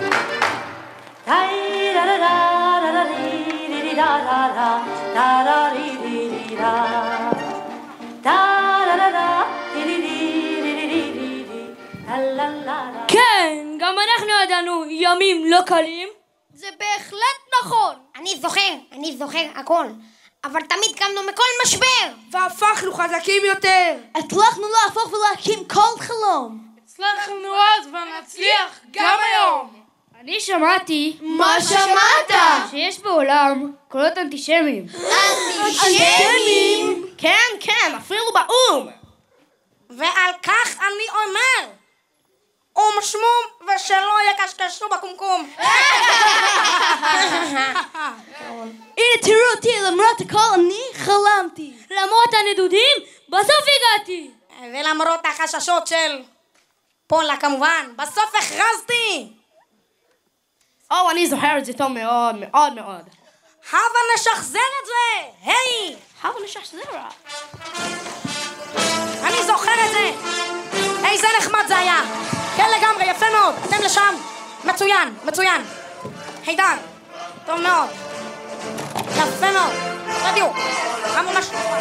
Speaker 23: כן, גם אנחנו ידענו ימים לא קלים.
Speaker 2: זה בהחלט נכון.
Speaker 20: אני זוכר הכל. אבל תמיד קמנו מכל משבר.
Speaker 18: והפכנו חזקים יותר.
Speaker 4: הצלחנו להפוך ולהקים כל חלום.
Speaker 18: הצלחנו אז ונצליח גם היום. אני שמעתי.
Speaker 2: מה שמעת?
Speaker 18: שיש בעולם קולות אנטישמיים.
Speaker 2: אנטישמיים?
Speaker 18: כן, אפילו באום.
Speaker 3: ועל כך אני אומר, שמום ושלא יקשקשו בקומקום.
Speaker 4: הנה תראו אותי, למרות הכל אני חלמתי.
Speaker 23: למרות הנדודים, בסוף הגעתי.
Speaker 3: ולמרות החששות של פולה כמובן, בסוף הכרזתי.
Speaker 18: אני זוכר את זה טוב מאוד, מאוד מאוד.
Speaker 3: הבה נשחזר את זה, היי!
Speaker 18: הבה נשחזר.
Speaker 3: אני זוכר את זה. איזה נחמד זה היה. כן לגמרי, יפה מאוד. אתם לשם. מצוין. הידן. טוב מאוד. יפה מאוד. בדיוק. ממש נכון.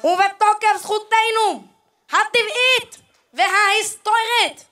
Speaker 3: ובתוקף זכותנו הטבעית וההיסטורית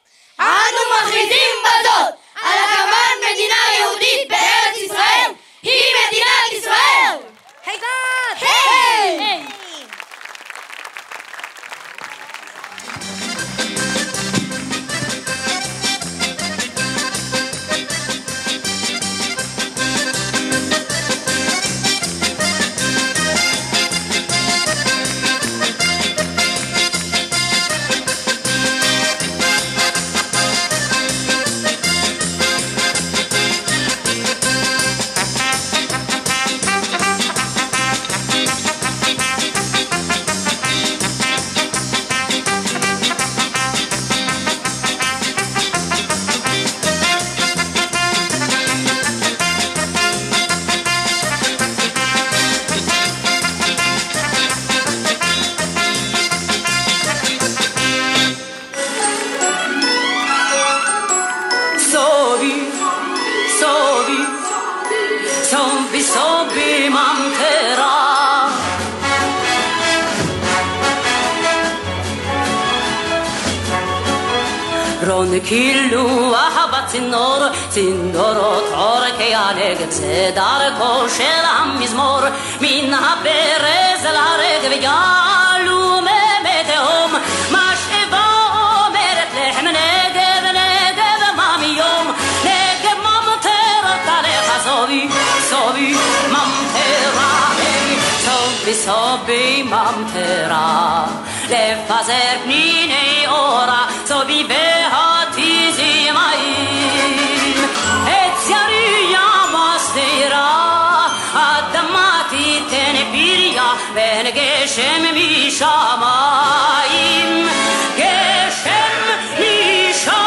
Speaker 6: בסובי ממטרה. רון קילוח בצינור, צינורות עורקי הנגב, זה דרכו של המזמור, מן הברז אל הרגב יעלו מי תהום, משאבה אומרת לחם נגב, נגב מה מיום, נגב ממטרות עליך סובי, סובי ממטרה, סובי סובי ממטרה, לפזר פניני אורה, סובי והתיזים מים, עץ יריע מסתירה, אדמה תיתן פריה, ואין גשם משמיים, גשם משמיים.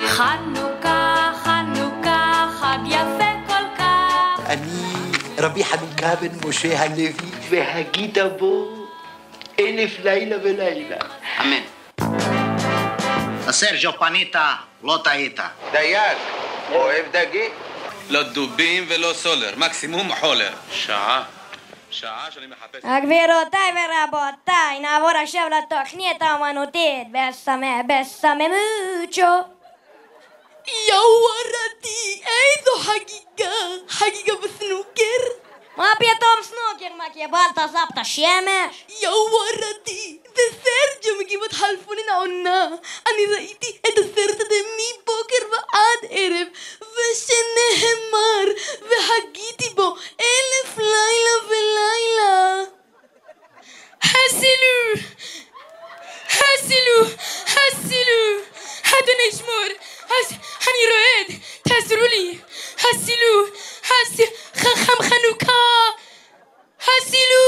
Speaker 10: חנוכה, חנוכה, חג יפה כל כך.
Speaker 13: אני רבי חנוכה בן משה הלוי, והגית בו 1000 לילה ולילה.
Speaker 14: אמן. סרג'ו, פנית, לא טעית.
Speaker 13: דייג, אוהב דגים?
Speaker 24: לא דובים ולא סולר, מקסימום חולר. שעה שאני מחפש...
Speaker 20: גבירותיי ורבותיי, נעבור עכשיו לתוכנית האמנותית בסמי מוצ'ו.
Speaker 21: יאו ורדי, איזו חגיגה, חגיגה בסנוקר.
Speaker 20: מה פתאום סנוקר, מה קיבלת סבתא שמש?
Speaker 21: יאו ורדי, זה סרג'ו מגיבות חלפונין העונה. אני ראיתי את הסרט הזה מבוקר ועד ערב, ושנאמר, והגיתי בו 1000 לילה ולילה. הסילו, הסילו, הסילו, אדוני שמור, אני רועד, תעזרו לי, הסילו, חכם חנוכה, הסילו.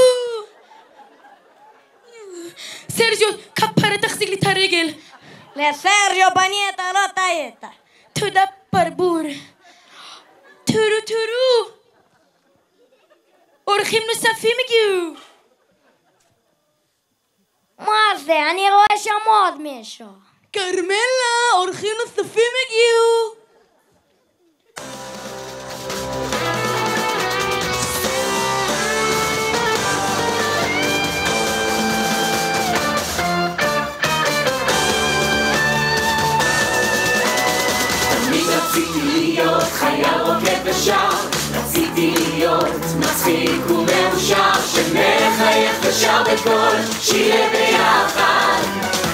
Speaker 21: סרג'ו, כפרה תחזיק לי את הרגל.
Speaker 20: לסרג'ו בנית, לא טעית.
Speaker 21: תודה ברבור. טורו טורו. אורחים נוספים הגיעו.
Speaker 20: מה זה? אני רואה שם עוד מישהו.
Speaker 21: קרמלה, אורחים נוספים הגיעו.
Speaker 19: תמיד רציתי להיות חייל רוקד ושר, רציתי להיות מצחיק ומאושר, שמחייך ושר בקול שיהיה ביחד,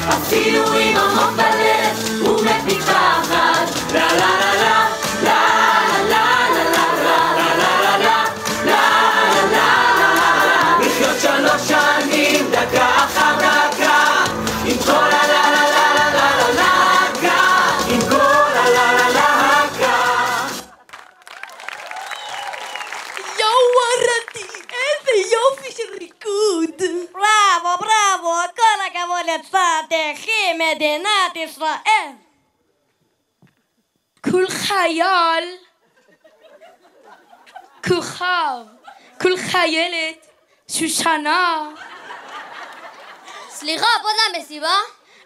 Speaker 19: אפילו עם עמוק בלב הוא מת מפחד. לה לה לה לה לה לה לה לה לה לה לה לה, לחיות 3 שנים דקה אחר דקה עם כל הלה לה לה לה לה להקה, עם כל הלה לה להקה.
Speaker 21: יאו ורדי, איזה יופי של ריקוד.
Speaker 20: בראבו, בראבו, כל הכבוד לצדכי מדינת ישראל.
Speaker 21: כל חייל, כוכב, כל חיילת, שושנה.
Speaker 23: סליחה, פה זה המסיבה?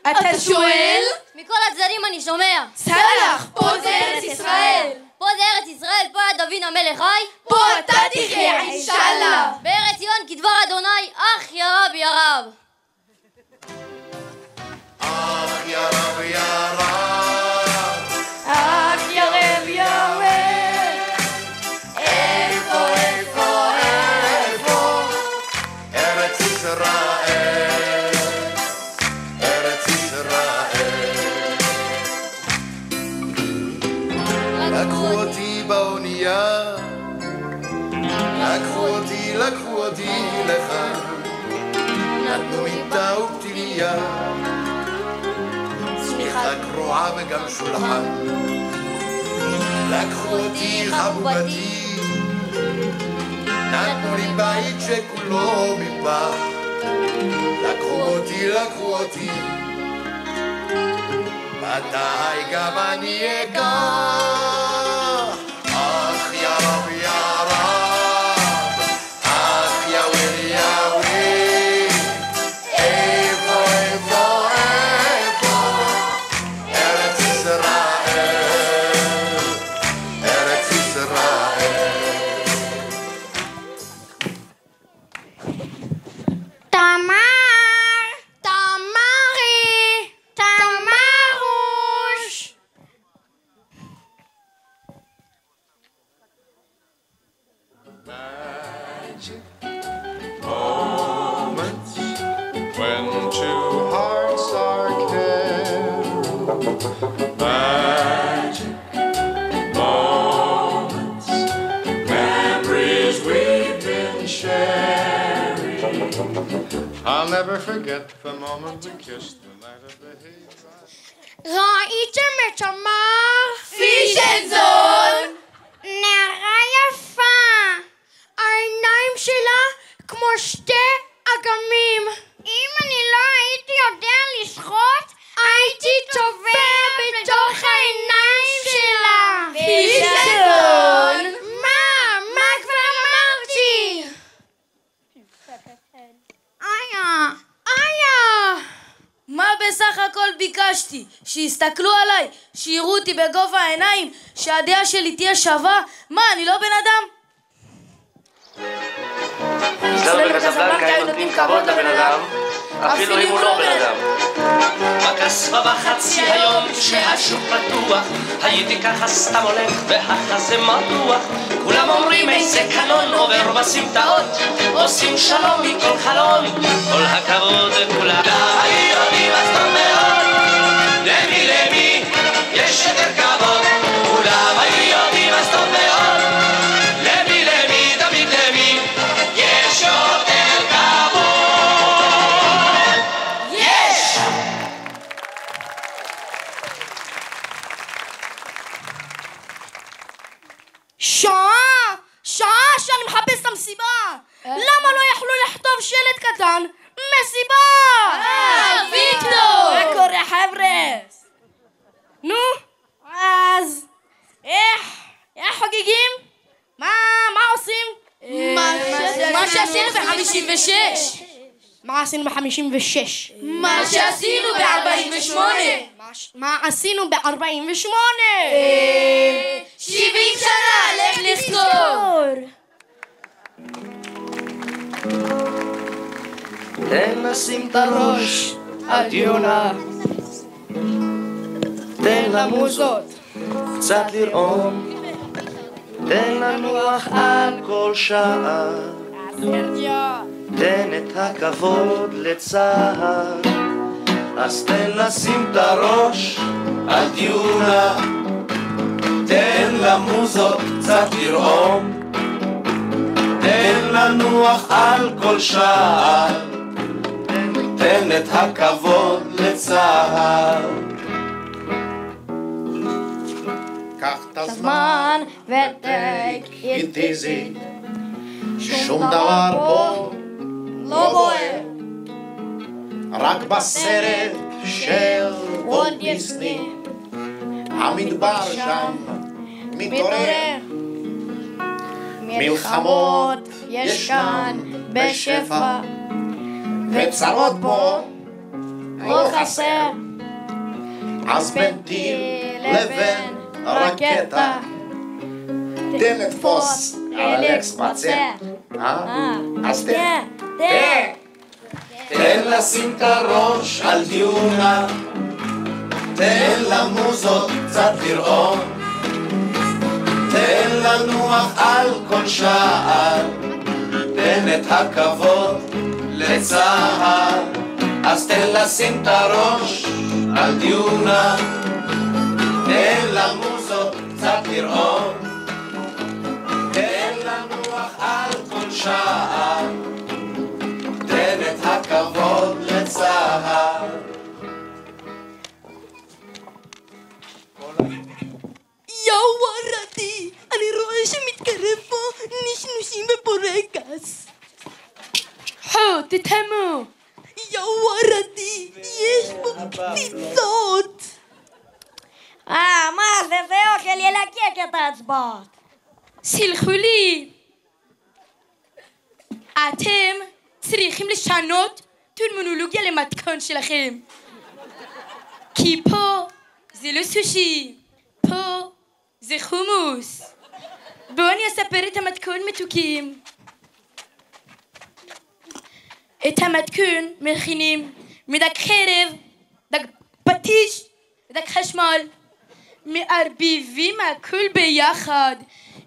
Speaker 21: אתה שואל?
Speaker 23: מכל הצדדים אני שומע.
Speaker 21: סלח, פה זה ארץ ישראל.
Speaker 23: פה זה ארץ ישראל, פה היה דוד המלך חי.
Speaker 21: פה אתה תחיה, אינשאללה.
Speaker 23: בארץ ציון כדבר אדוני, אך ירב ירב.
Speaker 19: אך ירב ירב,
Speaker 21: אך ירב ירב,
Speaker 19: איפה איפה איפה ארץ ישראל, ארץ ישראל. לקחו אותי באונייה, לקחו אותי לך, נתנו מיטה ופתיליה, צמיחה קרועה וגם שולחן. לקחו אותי חבובתי, נתנו לי בית שכולו מפח,
Speaker 11: לקחו אותי, מתי גם אני אגע? אך יא רב יא רב, אך יא ווילי יא ווילי, איפה איפה איפה ארץ ישראל, ארץ ישראל.
Speaker 2: תמר, תמרי, תמרוש.
Speaker 11: Magic moments when two hearts are caring. Magic moments, memories we've been sharing. I'll never forget the moment we kissed the night of the hay.
Speaker 2: ראיתם את תמר פישלזון? נערה יפה. העיניים שלה כמו שתי אגמים. אם אני לא הייתי יודע לשחות, הייתי טובע בתוך העיניים שלה. פישלזון! מה כבר אמרתי? איה!
Speaker 5: מה בסך הכל ביקשתי? שיסתכלו עליי, שיראו אותי בגובה העיניים, שהדעה שלי תהיה שווה? מה, אני לא בן אדם?
Speaker 15: אצלנו בקזבלנקה היו נותנים כבוד לבן אדם, אפילו אם הוא לא בן אדם.
Speaker 6: בקסבה בחצי היום כשהשוק פתוח, הייתי ככה סתם הולך והחזה מתוח. כולם אומרים איזה קלון עובר בסמטאות, עושים שלום מכל חלום, כל הכבוד לכולם. יודעים אז טוב מאוד, למי יש יותר כבוד. כולם יודעים אז טוב מאוד, למי תמיד למי יש יותר כבוד. יש!
Speaker 5: שעה שאני מחפש את המסיבה. למה לא יכלו לכתוב שלט קטן? מסיבה!
Speaker 2: ויקטור!
Speaker 5: מה קורה חבר'ה? נו, אז איך חוגגים? מה עושים?
Speaker 2: מה שעשינו ב-56.
Speaker 5: מה עשינו ב-56?
Speaker 2: מה שעשינו ב-48.
Speaker 5: מה עשינו ב-48?
Speaker 2: 70 שנה, לך לזכור.
Speaker 1: תן לשים את הראש על יונה, תן למוזות קצת לרעום, תן לנוח על כל שעה, תן את הכבוד לצהר. אז תן לשים את הראש על דיונה, תן למוזות קצת לרעום, תן לנוח על כל שעה, תן את הכבוד לצהר.
Speaker 11: קח את הזמן ו-take it easy, שום דבר פה לא בוער, רק בסרט של וולט דיסני המדבר שם מתעורר. מלחמות יש כאן בשפע וצרות פה לא חסר, אז בין טיל לבין רקטה תן לתפוס על אקספציה. אז תן לשים את הראש על דיונה, תן למוזות קצת לרעום, תן לנוח על כל שער, תן את הכבוד לצהר. אז תן לשים את הראש על דיונה, תן למוזות קצת לרעום, תן לנוח על כל שער, תן את הכבוד לצהר.
Speaker 8: יאו ווארתי, אני רואה שמתקרב פה נשנושים ובורקס.
Speaker 21: תמו. יאו ערדי, יש פה פציצות.
Speaker 3: מה זה אוכל ילקק את האצבעות.
Speaker 21: סלחו לי. אתם צריכים לשנות טרמינולוגיה למתכון שלכם. כי פה זה לא סושי, פה זה חומוס. בואו אני אספר את המתכון מתוקים. את המתכון מכינים מדג חרב, דג פטיש ודג חשמל. מערבבים הכל ביחד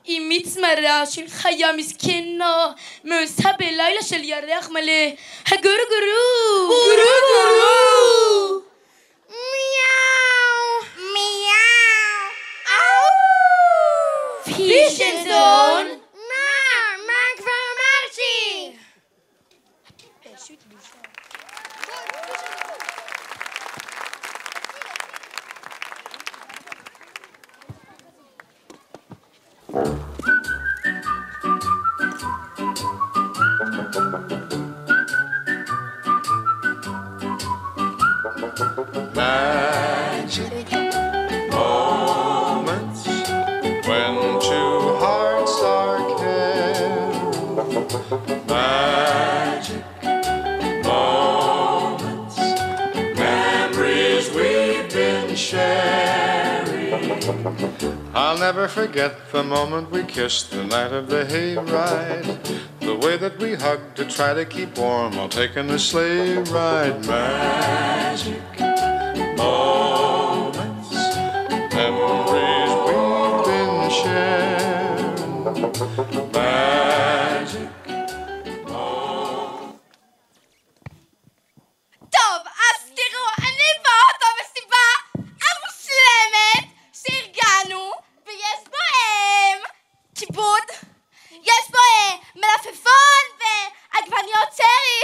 Speaker 21: עם מיץ מרה של חיה מסכנה מעושה בלילה של ירח מלא. הגורו גורו גורו גורו מיאו מיאו אאו פישנזון.
Speaker 3: מה כבר אמרתי?
Speaker 11: Magic moments when two hearts are caring. Magic moments, memories we've been sharing. I'll never forget the moment we kissed the night of the hayride. The way that we hugged to try to keep warm while taking the sleigh ride. Magic moments, memories we've been sharing. Magic moments.
Speaker 21: טוב, אז תראו, אני באוטו מסיבה המושלמת שארגנו, ויש בו כיבוד, יש בו מלפפון ועגבניות צרי.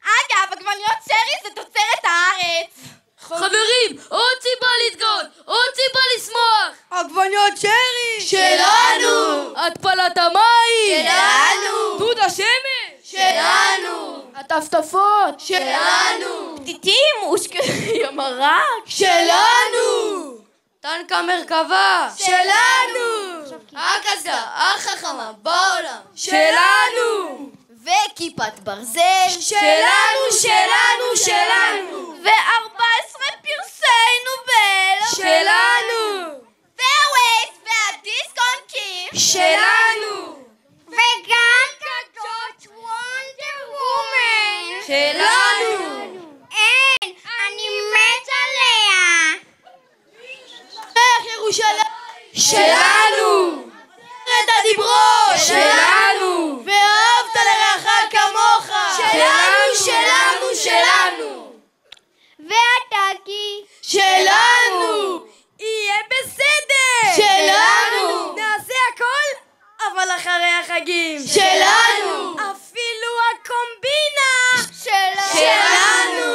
Speaker 21: אגב, עגבניות צרי זה תוצרת הארץ.
Speaker 23: חברים, עוד סיבה להתגאות, עוד סיבה לשמוח.
Speaker 21: עגבניות צרי
Speaker 23: שלנו. התפלת המים
Speaker 21: שלנו.
Speaker 23: דוד השמש
Speaker 21: שלנו.
Speaker 23: הטפטפות
Speaker 21: שלנו.
Speaker 23: טיטים ושקי המרק
Speaker 21: שלנו.
Speaker 23: טנק המרכבה
Speaker 21: שלנו.
Speaker 23: הקסדה החכמה בעולם
Speaker 21: שלנו.
Speaker 23: וכיפת ברזל
Speaker 21: שלנו, שלנו, שלנו.
Speaker 23: ו14 פרסי נובל
Speaker 21: שלנו.
Speaker 23: והווייס והדיסק-און-קי
Speaker 21: שלנו.
Speaker 3: וגם כזאת וונדר וומן
Speaker 21: שלנו.
Speaker 3: אין, אני מת עליה.
Speaker 21: איך ירושלים שלנו. את הדיברות שלנו. ואהבת לרעך כמוך שלנו, שלנו, שלנו.
Speaker 3: והטאקי
Speaker 21: שלנו. יהיה בסדר שלנו. נעשה הכל אבל אחרי החגים שלנו. אפילו הקומבינה שלנו.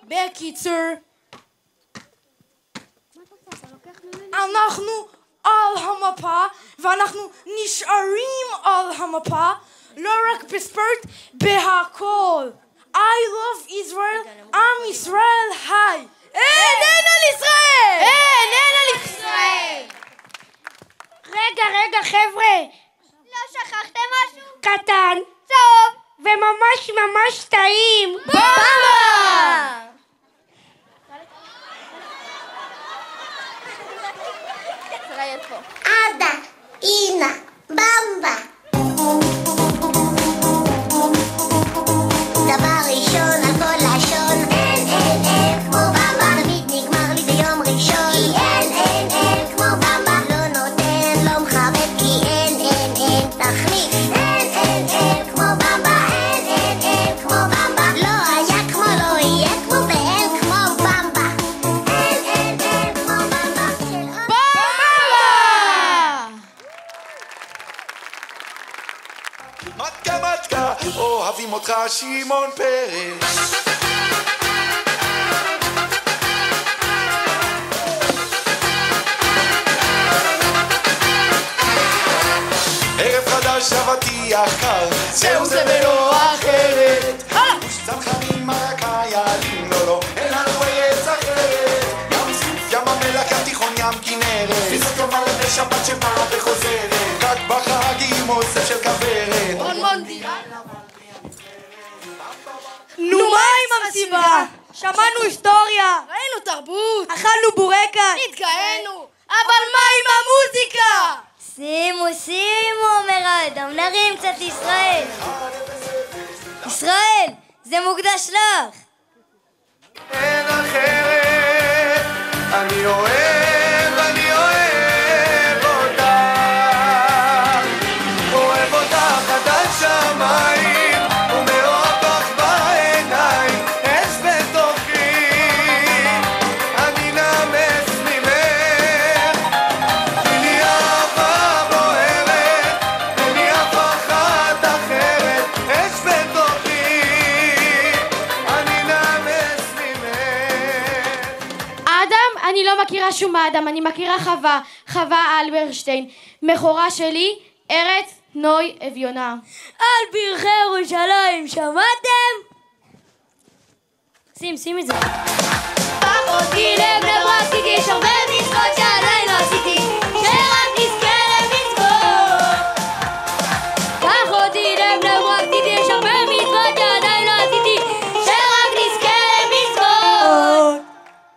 Speaker 21: בקיצור, אנחנו על המפה ואנחנו נשארים על המפה לא רק בספורט, בהכל. I love Israel, עם ישראל חי. אין על ישראל! אין על ישראל!
Speaker 3: רגע חבר'ה,
Speaker 2: לא שכחתם משהו?
Speaker 3: קטן
Speaker 2: טוב
Speaker 3: וממש ממש טעים.
Speaker 21: במבה!
Speaker 3: אדה, אינה, במבה. דבר ראשון, הכל לשון. אין כמו במבה. תמיד נגמר לי ביום ראשון. אין כמו במבה. לא נותן, לא מכבד כי אין תחליף. אין כמו במבה. אין כמו במבה. לא היה כמו לא יהיה כמו ואין כמו במבה. אין כמו במבה.
Speaker 1: מתקה מתקה, אוהבים אותך שמעון פרס. ערב חדש
Speaker 7: שבתי אחר, זהו זה ולא אחרת. גוש צנחנים מרק היעדים, לא לא, אין לנו ארץ אחרת. ים סוף, ים המלח, ים תיכון, ים כנרת, תפיסת יובל לשבת שבאה וחוזרת, רק בחגים אוסף של כוורת.
Speaker 21: נו, מה עם המסיבה? שמענו היסטוריה,
Speaker 2: ראינו תרבות,
Speaker 21: אכלנו בורקס,
Speaker 2: התגאינו, אבל מה עם המוזיקה?
Speaker 20: שימו, אומר האדם, נרים קצת ישראל. ישראל, זה מוקדש לך.
Speaker 7: אין אחרת, אני אוהב אותך עד השמיים, ומאוהב בך בעיניים, אש בתוכי, אני נמס ממך, כי לי אהבה בוערת, אין לי אף אחת אחרת, אש בתוכי, אני נמס ממך.
Speaker 9: אדם? אני לא מכירה שום אדם, אני מכירה חווה אלברשטיין, מכורה שלי, ארץ נוי אביונה.
Speaker 20: על פרחי ירושלים, שמעתם? שים את זה. קח אותי לבני ברק, כי יש הרבה מצוות שעדיין לא עשיתי, שרק נזכה למצוות. קח אותי לבני ברק, כי יש הרבה מצוות שעדיין לא עשיתי, שרק נזכה למצוות.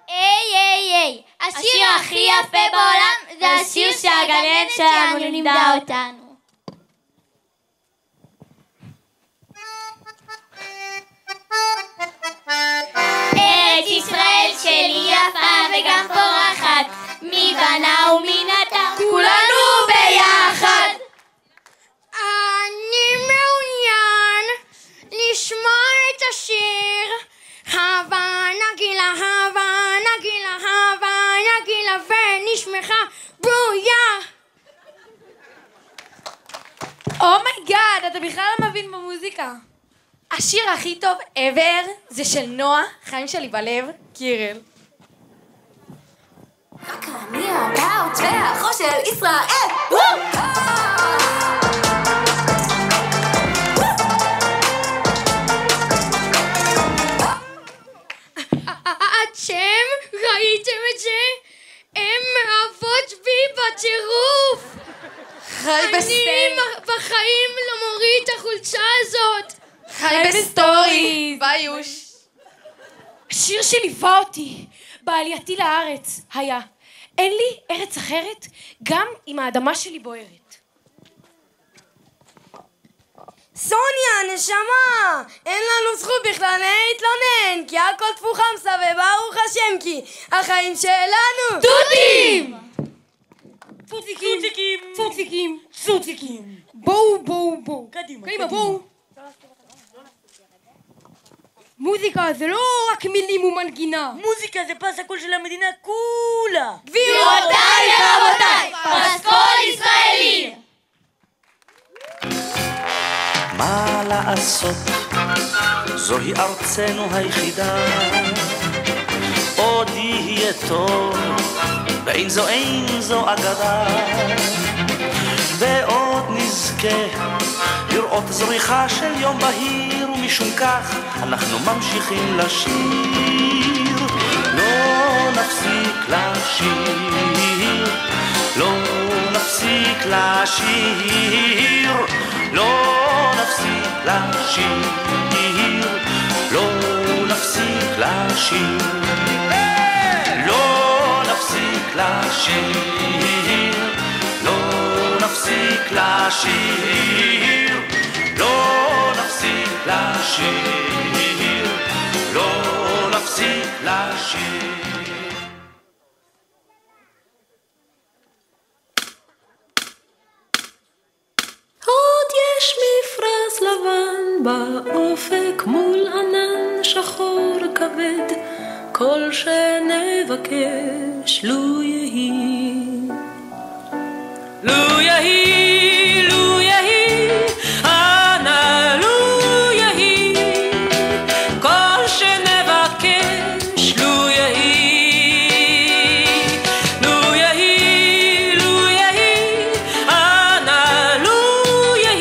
Speaker 20: היי, השיר הכי יפה בעולם זה השיר שהגננת שלנו לימדה אותנו. ארץ ישראל שלי יפה וגם פורחת, מי בנה ומי נטע, כולנו ביחד.
Speaker 2: אני מעוניין לשמוע את השיר הווה נגילה, הווה נגילה, הווה נגילה ונשמחה ברויה.
Speaker 3: אומייגאד, אתה בכלל לא מבין במוזיקה. השיר הכי טוב ever זה של נועה, חיים שלי בלב, קירל.
Speaker 10: רק אני הבאות והחור של ישראל.
Speaker 2: אתם ראיתם את זה? הן מאהבות בי בטירוף.
Speaker 3: חי
Speaker 2: אני בחיים לא מוריד את החולצה הזאת.
Speaker 3: חי בסטורי. ביוש. השיר שליווה אותי בעלייתי לארץ היה אין לי ארץ אחרת גם אם האדמה שלי בוערת.
Speaker 21: סוניה, נשמה, אין לנו זכות בכלל להתלונן, כי הכל תפוך חמסה וברוך השם, כי החיים שלנו
Speaker 3: דודים! צוציקים. בואו. קדימה, בואו. מוזיקה זה לא רק מילים ומנגינה.
Speaker 21: מוזיקה זה פס הקול של המדינה כולה.
Speaker 20: גבירותיי ורבותיי, פסקול ישראלי.
Speaker 1: מה לעשות, זוהי ארצנו היחידה, עוד יהיה טוב, ואין זו אגדה, ועוד נזכה לראות זריחה של יום בהיר, ומשום כך אנחנו ממשיכים לשיר. לא נפסיק לשיר, לא נפסיק לשיר, לא נפסיק לשיר, לא נפסיק לשיר, לא נפסיק לשיר, לא נפסיק לשיר, לא נפסיק לשיר, לא נפסיק לשיר.
Speaker 10: יש מפרש לבן באופק מול ענן שחור כבד, כל שנבקש לו יהי, לו יהי, לו יהי, אנא לו יהי, כל שנבקש לו יהי, לו יהי, לו יהי, אנא לו יהי,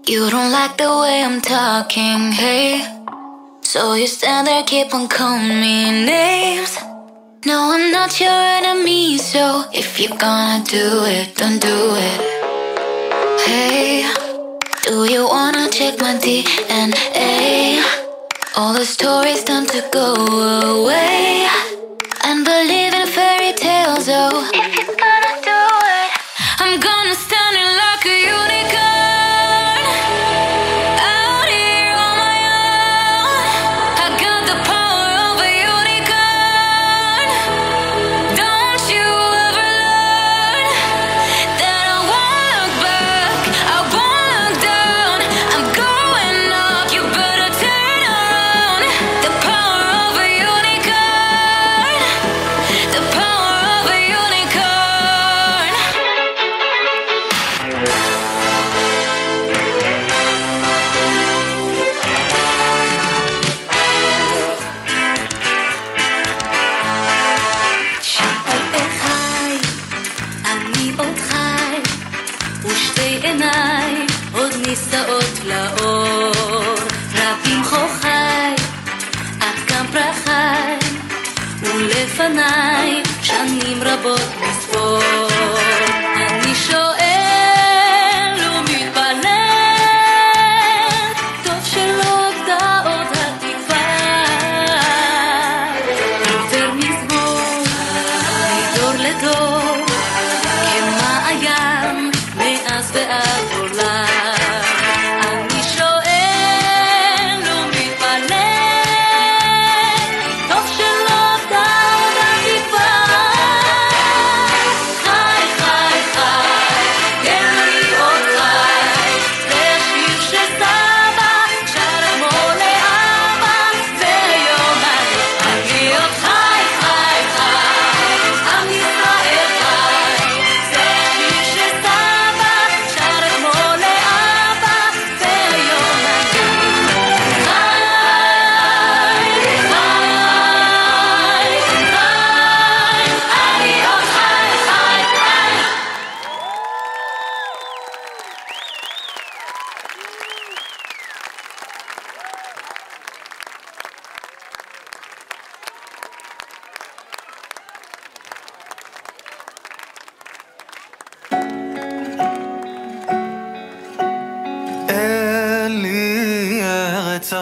Speaker 12: You don't like the way I'm talking, hey? So you stand there, keep on calling me names. No, I'm not your enemy, so if you're gonna do it, don't do it. Hey, do you wanna check my DNA? All the stories tend to go away and believe in fairy tales, oh. If you're gonna do it, I'm gonna stand in like a unicorn. נישאות לאור, רבים חוכי, את גם פרחי, ולפני שנים רבות מספור. אני שואל ומתפלל, טוב שלא עבדה עוד התקווה. יותר מזמור, מדור לדור, כמעיין מאז ועד עולם.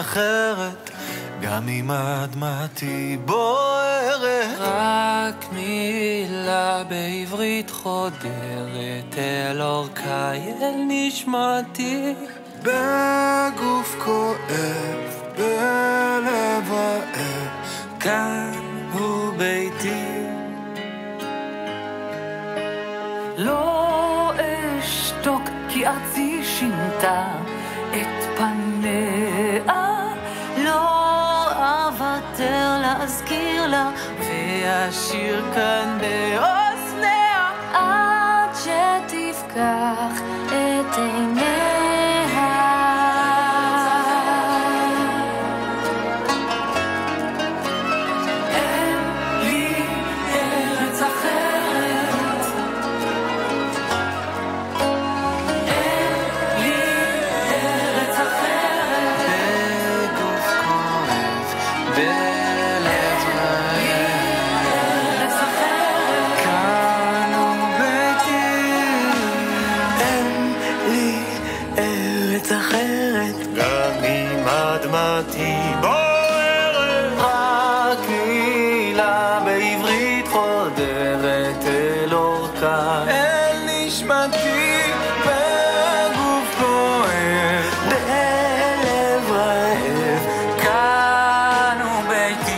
Speaker 1: אחרת, גם אם אדמתי בוערת.
Speaker 16: רק מילה בעברית חודרת אל אורכי, אל נשמתי.
Speaker 1: בגוף כואב, בלב רעב,
Speaker 16: כאן הוא ביתי. לא אשתוק כי ארצי שינתה את פניה, לא אוותר להזכיר לה ואשיר כאן באוזניה עד שתפקח את עיניה. אין לי ארץ אחרת, אין לי ארץ אחרת. בגוף כואב, בלב רעב,
Speaker 12: ארץ אחרת.
Speaker 16: כאן הוא ביתי.
Speaker 1: אין לי ארץ אחרת, גם אם אדמתי בוערת. רק מילה בעברית חודרת אל אורכה, אל נשמתי. בגוף כואב, בלב רעב,
Speaker 16: כאן הוא ביתי.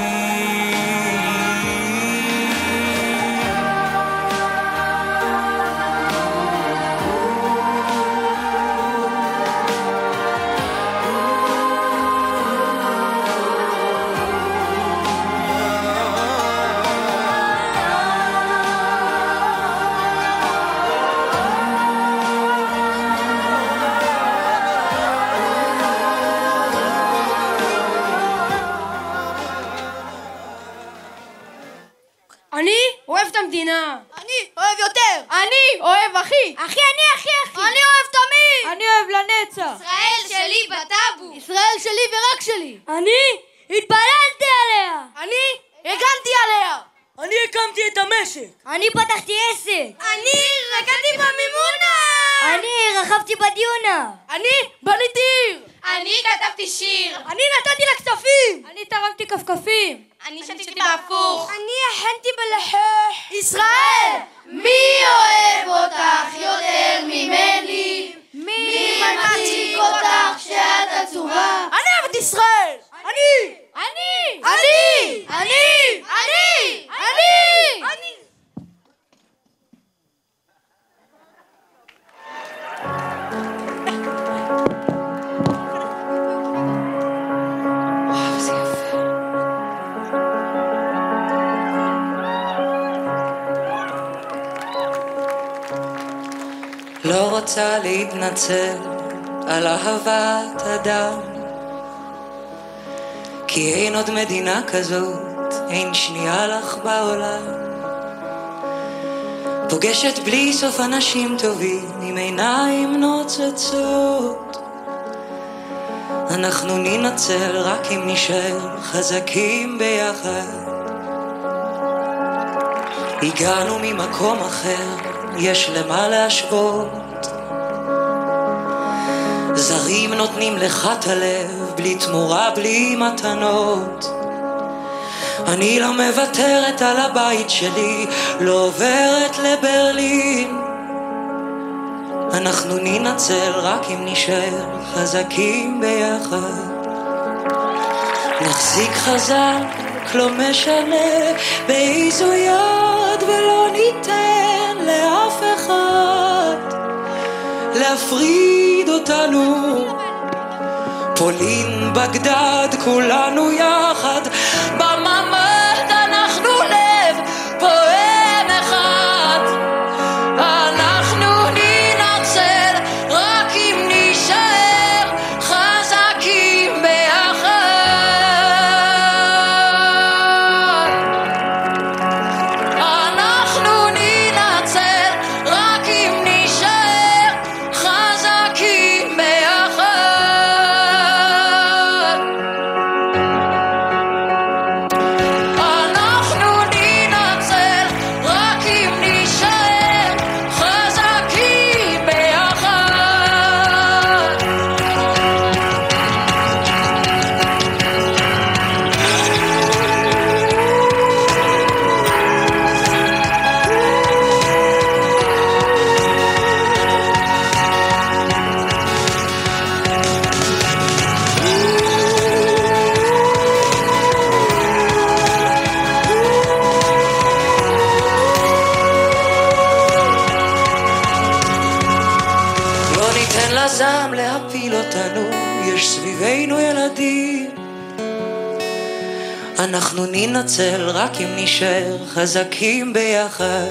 Speaker 2: שלי ורק שלי.
Speaker 21: אני התפללתי עליה.
Speaker 3: אני הגנתי עליה.
Speaker 21: אני הקמתי את המשק.
Speaker 2: אני פתחתי עסק.
Speaker 3: אני רקדתי במימונה.
Speaker 2: אני רכבתי בדיונה.
Speaker 3: אני בניתי עיר.
Speaker 10: אני כתבתי שיר.
Speaker 3: אני נתתי לה כספים.
Speaker 21: אני תרמתי כפכפים.
Speaker 10: אני שתיתי בהפוך.
Speaker 3: אני הכנתי בלחך.
Speaker 2: ישראל, מי אוהב אותך יותר ממני? מי מציג אותך שאת עצובה?
Speaker 3: אני אוהב את ישראל. אני.
Speaker 2: אני!
Speaker 3: אני.
Speaker 2: אני!
Speaker 3: אני.
Speaker 2: אני!
Speaker 3: אני.
Speaker 1: לא רוצה להתנצל על אהבת אדם, כי אין עוד מדינה כזאת, אין שנייה לך בעולם. פוגשת בלי סוף אנשים טובים עם עיניים נוצצות. אנחנו ננצל רק אם נשאר חזקים ביחד. הגענו ממקום אחר, יש למה להשוות. זרים נותנים לך את הלב, בלי תמורה, בלי מתנות. אני לא מוותרת על הבית שלי, לא עוברת לברלין. אנחנו ננצל רק אם נשאר חזקים ביחד. נחזיק חזק, לא משנה באיזו יד, ולא ניתן לאף אחד להפריד אותנו. פולין, בגדד, כולנו יחד בממד, אנחנו לב פועם אחד. אנחנו ננצל רק אם נשאר חזקים ביחד. אנחנו ננצל רק אם נשאר חזקים ביחד. אנחנו ננצל רק אם נשאר חזקים ביחד. לא ניתן לזעם להפיל אותנו, יש סביבנו ילדים. אנחנו ננצל רק אם נשאר חזקים ביחד.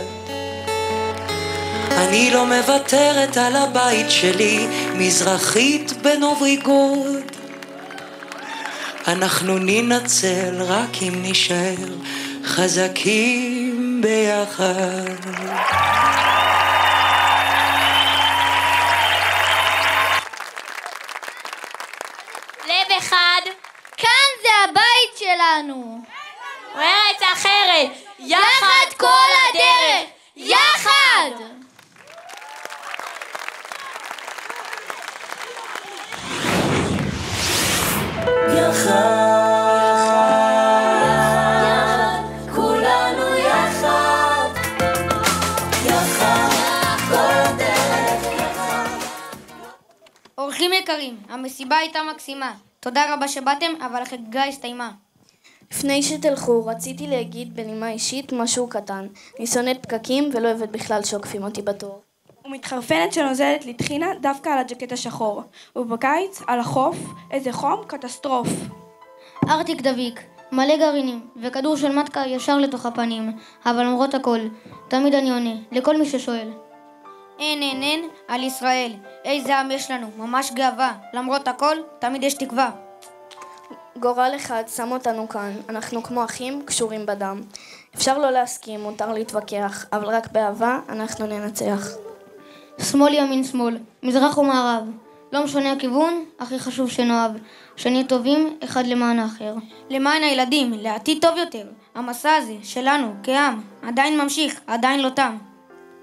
Speaker 1: אני לא מוותרת על הבית שלי, מזרחית בנובריגוד. אנחנו ננצל רק אם נשאר חזקים ביחד.
Speaker 2: לב אחד, כאן זה הבית שלנו.
Speaker 23: ארץ אחרת,
Speaker 2: יחד כל הדרך, יחד!
Speaker 19: כולנו יחד, יחד, כל הדרך יחד.
Speaker 23: אורחים יקרים, המסיבה הייתה מקסימה. תודה רבה שבאתם, אבל החגיגה הסתיימה.
Speaker 5: לפני שתלכו, רציתי להגיד בנימה אישית משהו קטן. אני שונאת פקקים ולא אוהבת בכלל שעוקפים אותי בתור.
Speaker 4: ומתחרפנת שנוזלת לי טחינה דווקא על הג'קט השחור. ובקיץ, על החוף, איזה חום קטסטרוף.
Speaker 23: ארטיק דביק, מלא גרעינים, וכדור של מתקה ישר לתוך הפנים. אבל למרות הכל, תמיד אני עונה, לכל מי ששואל. אין, על ישראל. איזה עם יש לנו, ממש גאווה. למרות הכל, תמיד יש תקווה.
Speaker 5: גורל אחד שם אותנו כאן, אנחנו כמו אחים קשורים בדם. אפשר לא להסכים, מותר להתווכח, אבל רק באהבה אנחנו ננצח.
Speaker 23: שמאל ימין שמאל, מזרח ומערב.
Speaker 5: לא משנה הכיוון, הכי חשוב שנאהב. שנהיה טובים אחד למען האחר. למען הילדים, לעתיד טוב יותר. המסע הזה שלנו כעם עדיין ממשיך, עדיין לא תם.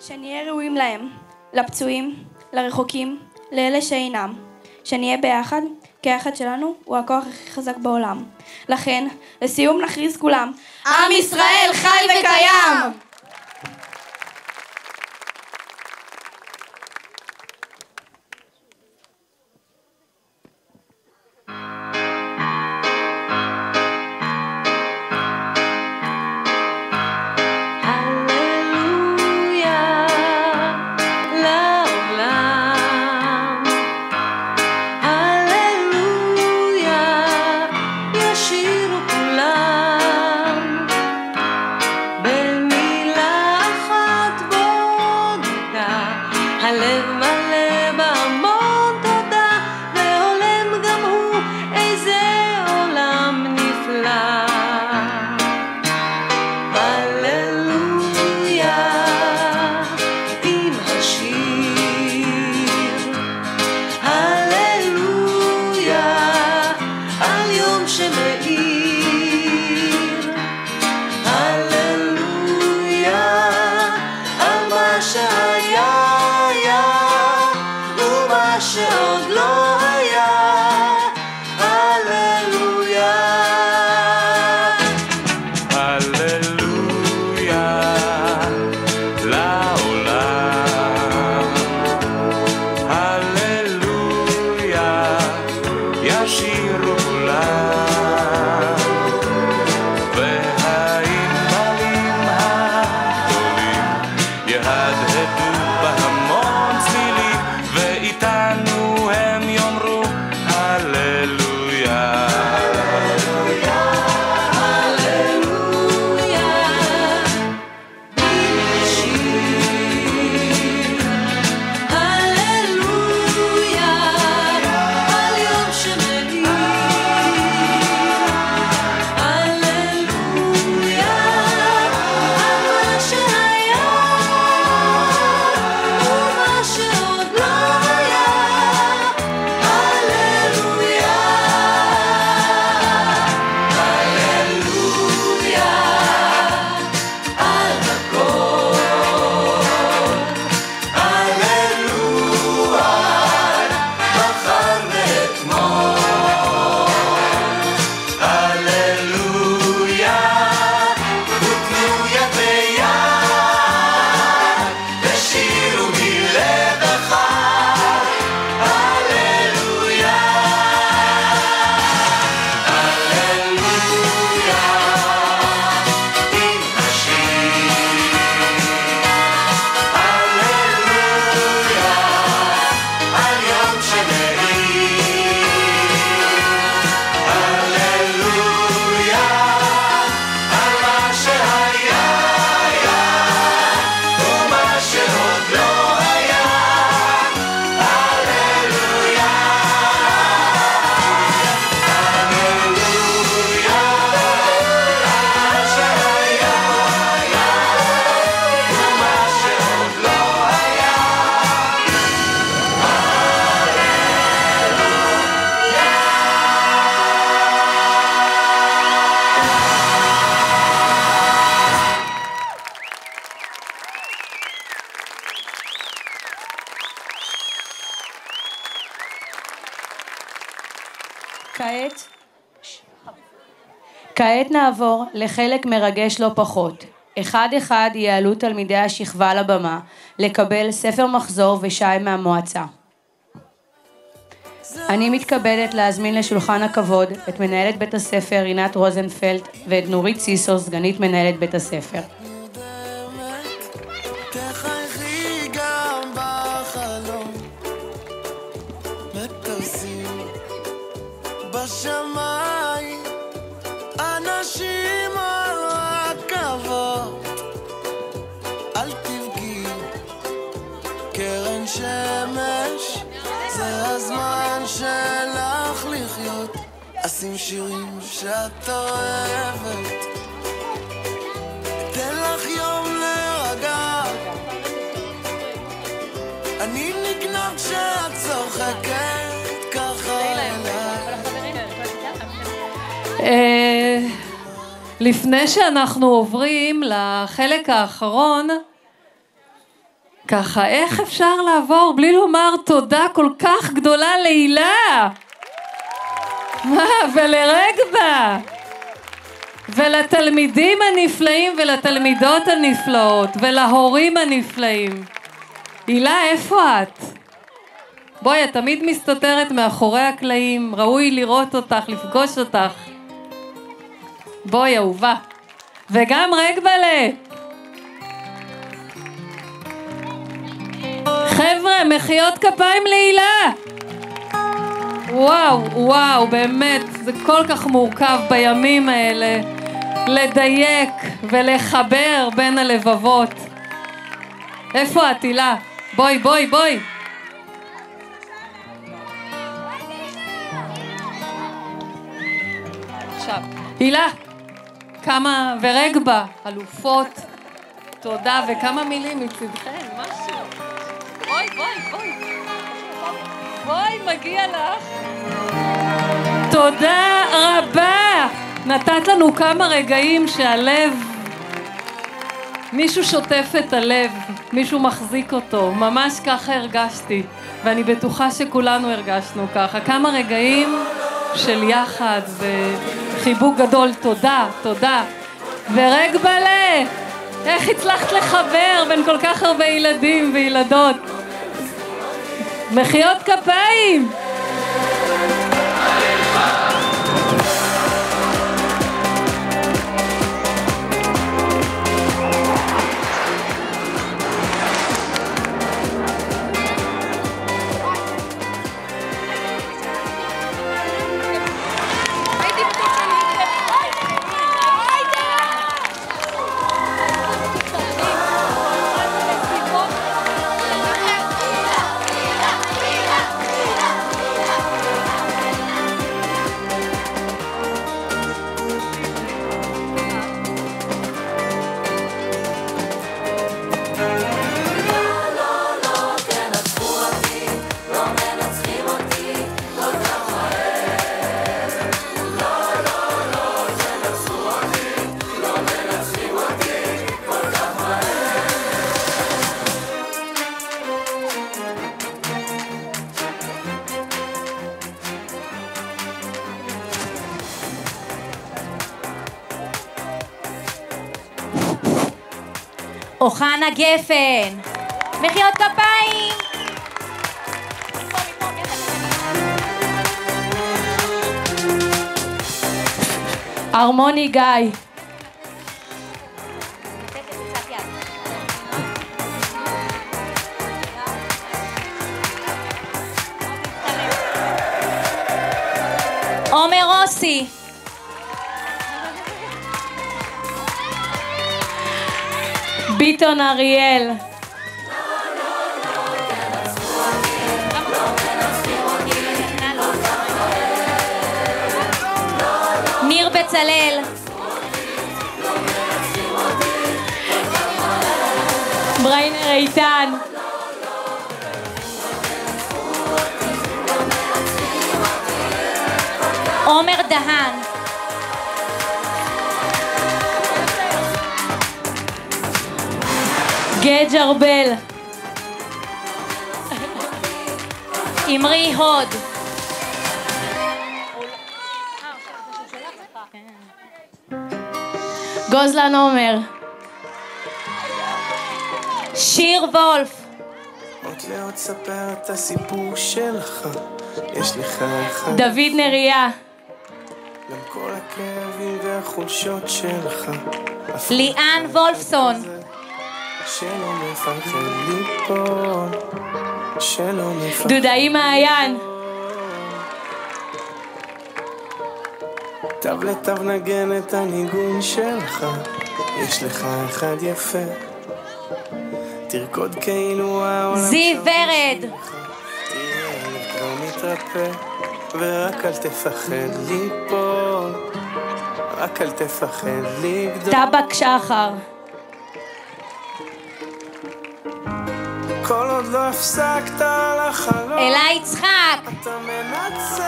Speaker 4: שנהיה ראויים להם, לפצועים, לרחוקים, לאלה שאינם. שנהיה ביחד, כי היחד שלנו הוא הכוח הכי חזק בעולם. לכן, לסיום נכריז כולם, עם ישראל חי וקיים!
Speaker 14: כעת נעבור לחלק מרגש לא פחות. אחד יעלו תלמידי השכבה לבמה לקבל ספר מחזור ושי מהמועצה. אני מתכבדת להזמין לשולחן הכבוד את מנהלת בית הספר רינת רוזנפלד ואת נורית סיסו, סגנית מנהלת בית הספר.
Speaker 17: תחייכי גם בחלום, מטוסים בשמיים, אנשים על רכבות, אל תבכי, קרן שמש, זה הזמן שלך לחיות, אשים שירים שאת אוהבת, תן לך יום להירגע, אני נגנב כשאת צוחקת,
Speaker 13: לפני שאנחנו עוברים לחלק האחרון, ככה, איך אפשר לעבור בלי לומר תודה כל כך גדולה להילה? מה? ולרגבה? ולתלמידים הנפלאים ולתלמידות הנפלאות ולהורים הנפלאים. הילה, איפה את? בואי, את תמיד מסתתרת מאחורי הקלעים, ראוי לראות אותך, לפגוש אותך. בואי, אהובה. וגם רגבלה. חבר'ה, מחיאות כפיים להילה. וואו, וואו, באמת, זה כל כך מורכב בימים האלה לדייק ולחבר בין הלבבות. איפה את, הילה? בואי, בואי, בואי. עכשיו, הילה, כמה, ורגבה, אלופות, תודה, וכמה מילים מצדכן, משהו. בואי, בואי, בואי. בואי, מגיע לך. תודה רבה. נתת לנו כמה רגעים שהלב, מישהו שוטף את הלב, מישהו מחזיק אותו, ממש ככה הרגשתי, ואני בטוחה שכולנו הרגשנו ככה. כמה רגעים של יחד וחיבוק גדול. תודה, תודה. ורגבלה, איך הצלחת לחבר בין כל כך הרבה ילדים וילדות? מחיאות כפיים.
Speaker 18: אוחנה גפן, מחיאות כפיים.
Speaker 14: הרמוני גיא.
Speaker 18: עומר רוסי.
Speaker 14: ביטון אריאל.
Speaker 18: ניר בצלאל.
Speaker 14: בריינר איתן.
Speaker 18: עומר דהן.
Speaker 14: גד ארבל.
Speaker 18: אמרי הוד.
Speaker 14: גוזלן עומר.
Speaker 18: שיר וולף.
Speaker 17: עוד לעוד ספר את הסיפור שלך, יש לך אחד.
Speaker 14: דוד נריה.
Speaker 17: גם כל הכאבים והחולשות שלך.
Speaker 18: ליאן וולפסון.
Speaker 17: שלא מפחד ליפול, שלא מפחד.
Speaker 14: דודאי מעיין.
Speaker 17: תו לתו נגן את הניגון שלך, יש לך אחד יפה, תרקוד כאילו העולם
Speaker 18: זיו ורד.
Speaker 17: תראה הלב כבר מתרפא, ורק אל תפחד ליפול, רק אל תפחד לגדול.
Speaker 14: טבק שחר.
Speaker 17: כל עוד לא הפסקת לחלום,
Speaker 18: אלה יצחק.
Speaker 17: אתה מנצח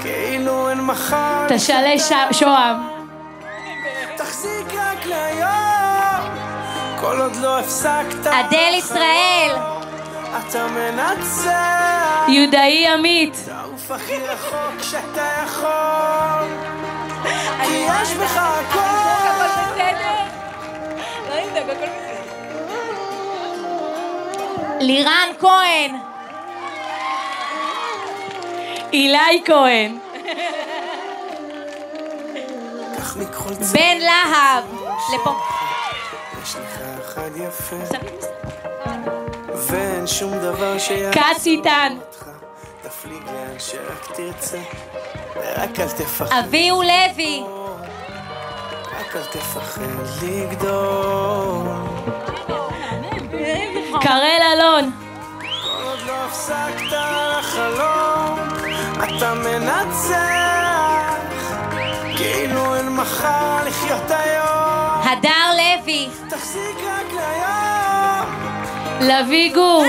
Speaker 17: כאילו אין מחר
Speaker 14: תשאלי שוהם.
Speaker 17: תחזיק רק להיום כל עוד לא הפסקת
Speaker 18: אדל ישראל.
Speaker 17: אתה מנצח
Speaker 14: יהודאי עמית.
Speaker 17: תעוף הכי רחוק שאתה יכול כי יש בך הכל
Speaker 18: לירן כהן.
Speaker 14: אילי כהן.
Speaker 18: בן להב. לפה.
Speaker 17: יש לך אחד יפה ואין שום דבר
Speaker 14: קץ איתן.
Speaker 17: תפליג לאן שרק תרצה ורק אל תפחד
Speaker 18: אביהו לוי.
Speaker 17: רק אל תפחד לגדול
Speaker 14: קרל אלון.
Speaker 17: כל עוד לא הפסקת לחלום אתה מנצח כאילו אין מחר לחיות היום
Speaker 18: הדר לוי.
Speaker 17: תחזיק רק להיום
Speaker 14: לוי גור.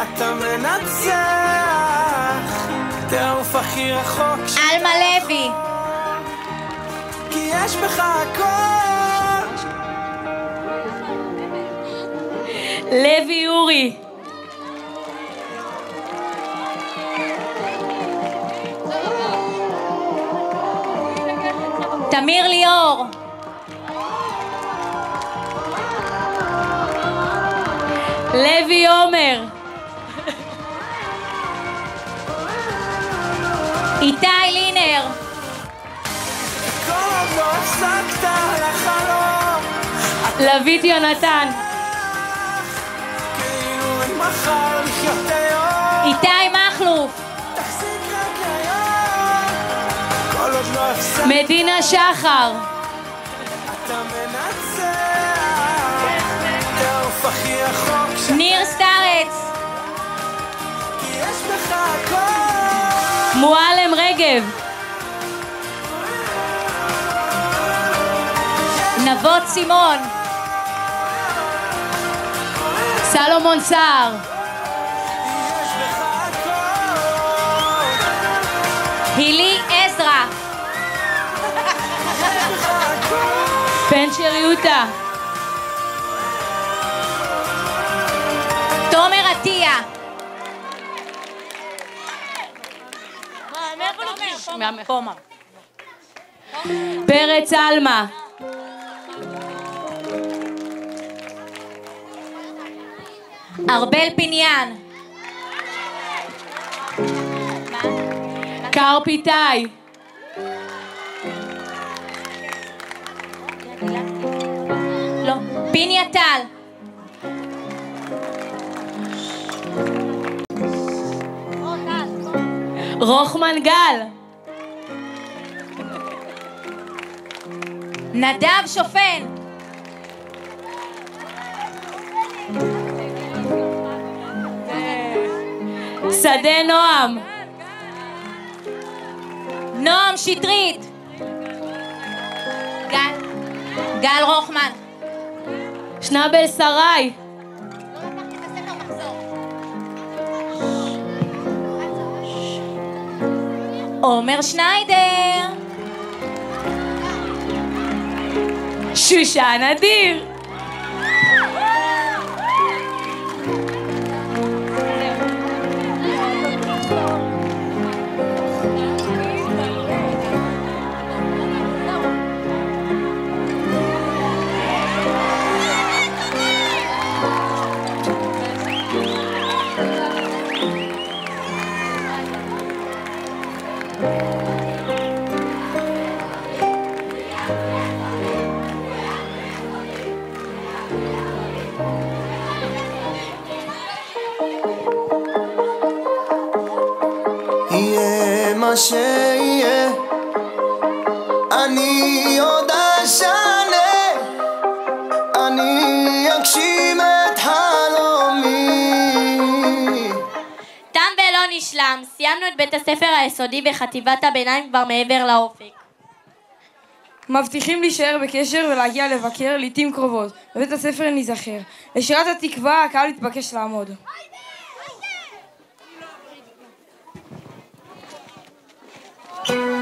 Speaker 17: אתה מנצח תעוף הכי רחוק
Speaker 18: אלמה לוי.
Speaker 17: כי יש בך הכל
Speaker 14: לוי אורי.
Speaker 18: תמיר ליאור.
Speaker 14: לוי עומר.
Speaker 18: איתי לינר.
Speaker 17: כל עוד לא הפסקת לחלום
Speaker 14: לוית יונתן.
Speaker 17: כאילו אין מחר לחיות היום
Speaker 18: איתי מכלוף.
Speaker 17: תחזיק רק היום כל עוד לא הפסקת
Speaker 14: מדינה שחר.
Speaker 17: אתה מנצח תעוף הכי רחוק
Speaker 18: ניר סטארץ.
Speaker 17: כי יש בך הכל
Speaker 14: מועלם רגב.
Speaker 18: נבות סימון.
Speaker 14: סלומון סער.
Speaker 18: הילי עזרא.
Speaker 14: פנצ'ר יוטה.
Speaker 18: תומר עטיה.
Speaker 14: פרץ אלמה.
Speaker 18: ארבל פיניאן.
Speaker 14: קר פיתאי.
Speaker 18: לא. פיניה טל.
Speaker 14: רוחמן גל.
Speaker 18: נדב שופן.
Speaker 14: שדה נועם.
Speaker 18: נועם שטרית. גל רוחמן.
Speaker 14: שנבל שרי.
Speaker 18: עומר שניידר.
Speaker 14: שושן אדיר.
Speaker 6: יהיה מה שיהיה אני עוד אשנה אני אגשים את חלומי.
Speaker 2: תם ולא נשלם, סיימנו את בית הספר היסודי וחטיבת הביניים כבר מעבר לאופק.
Speaker 5: מבטיחים להישאר בקשר ולהגיע לבקר לעתים קרובות. בבית הספר ניזכר. לשירת התקווה הקהל התבקש לעמוד.
Speaker 19: Thank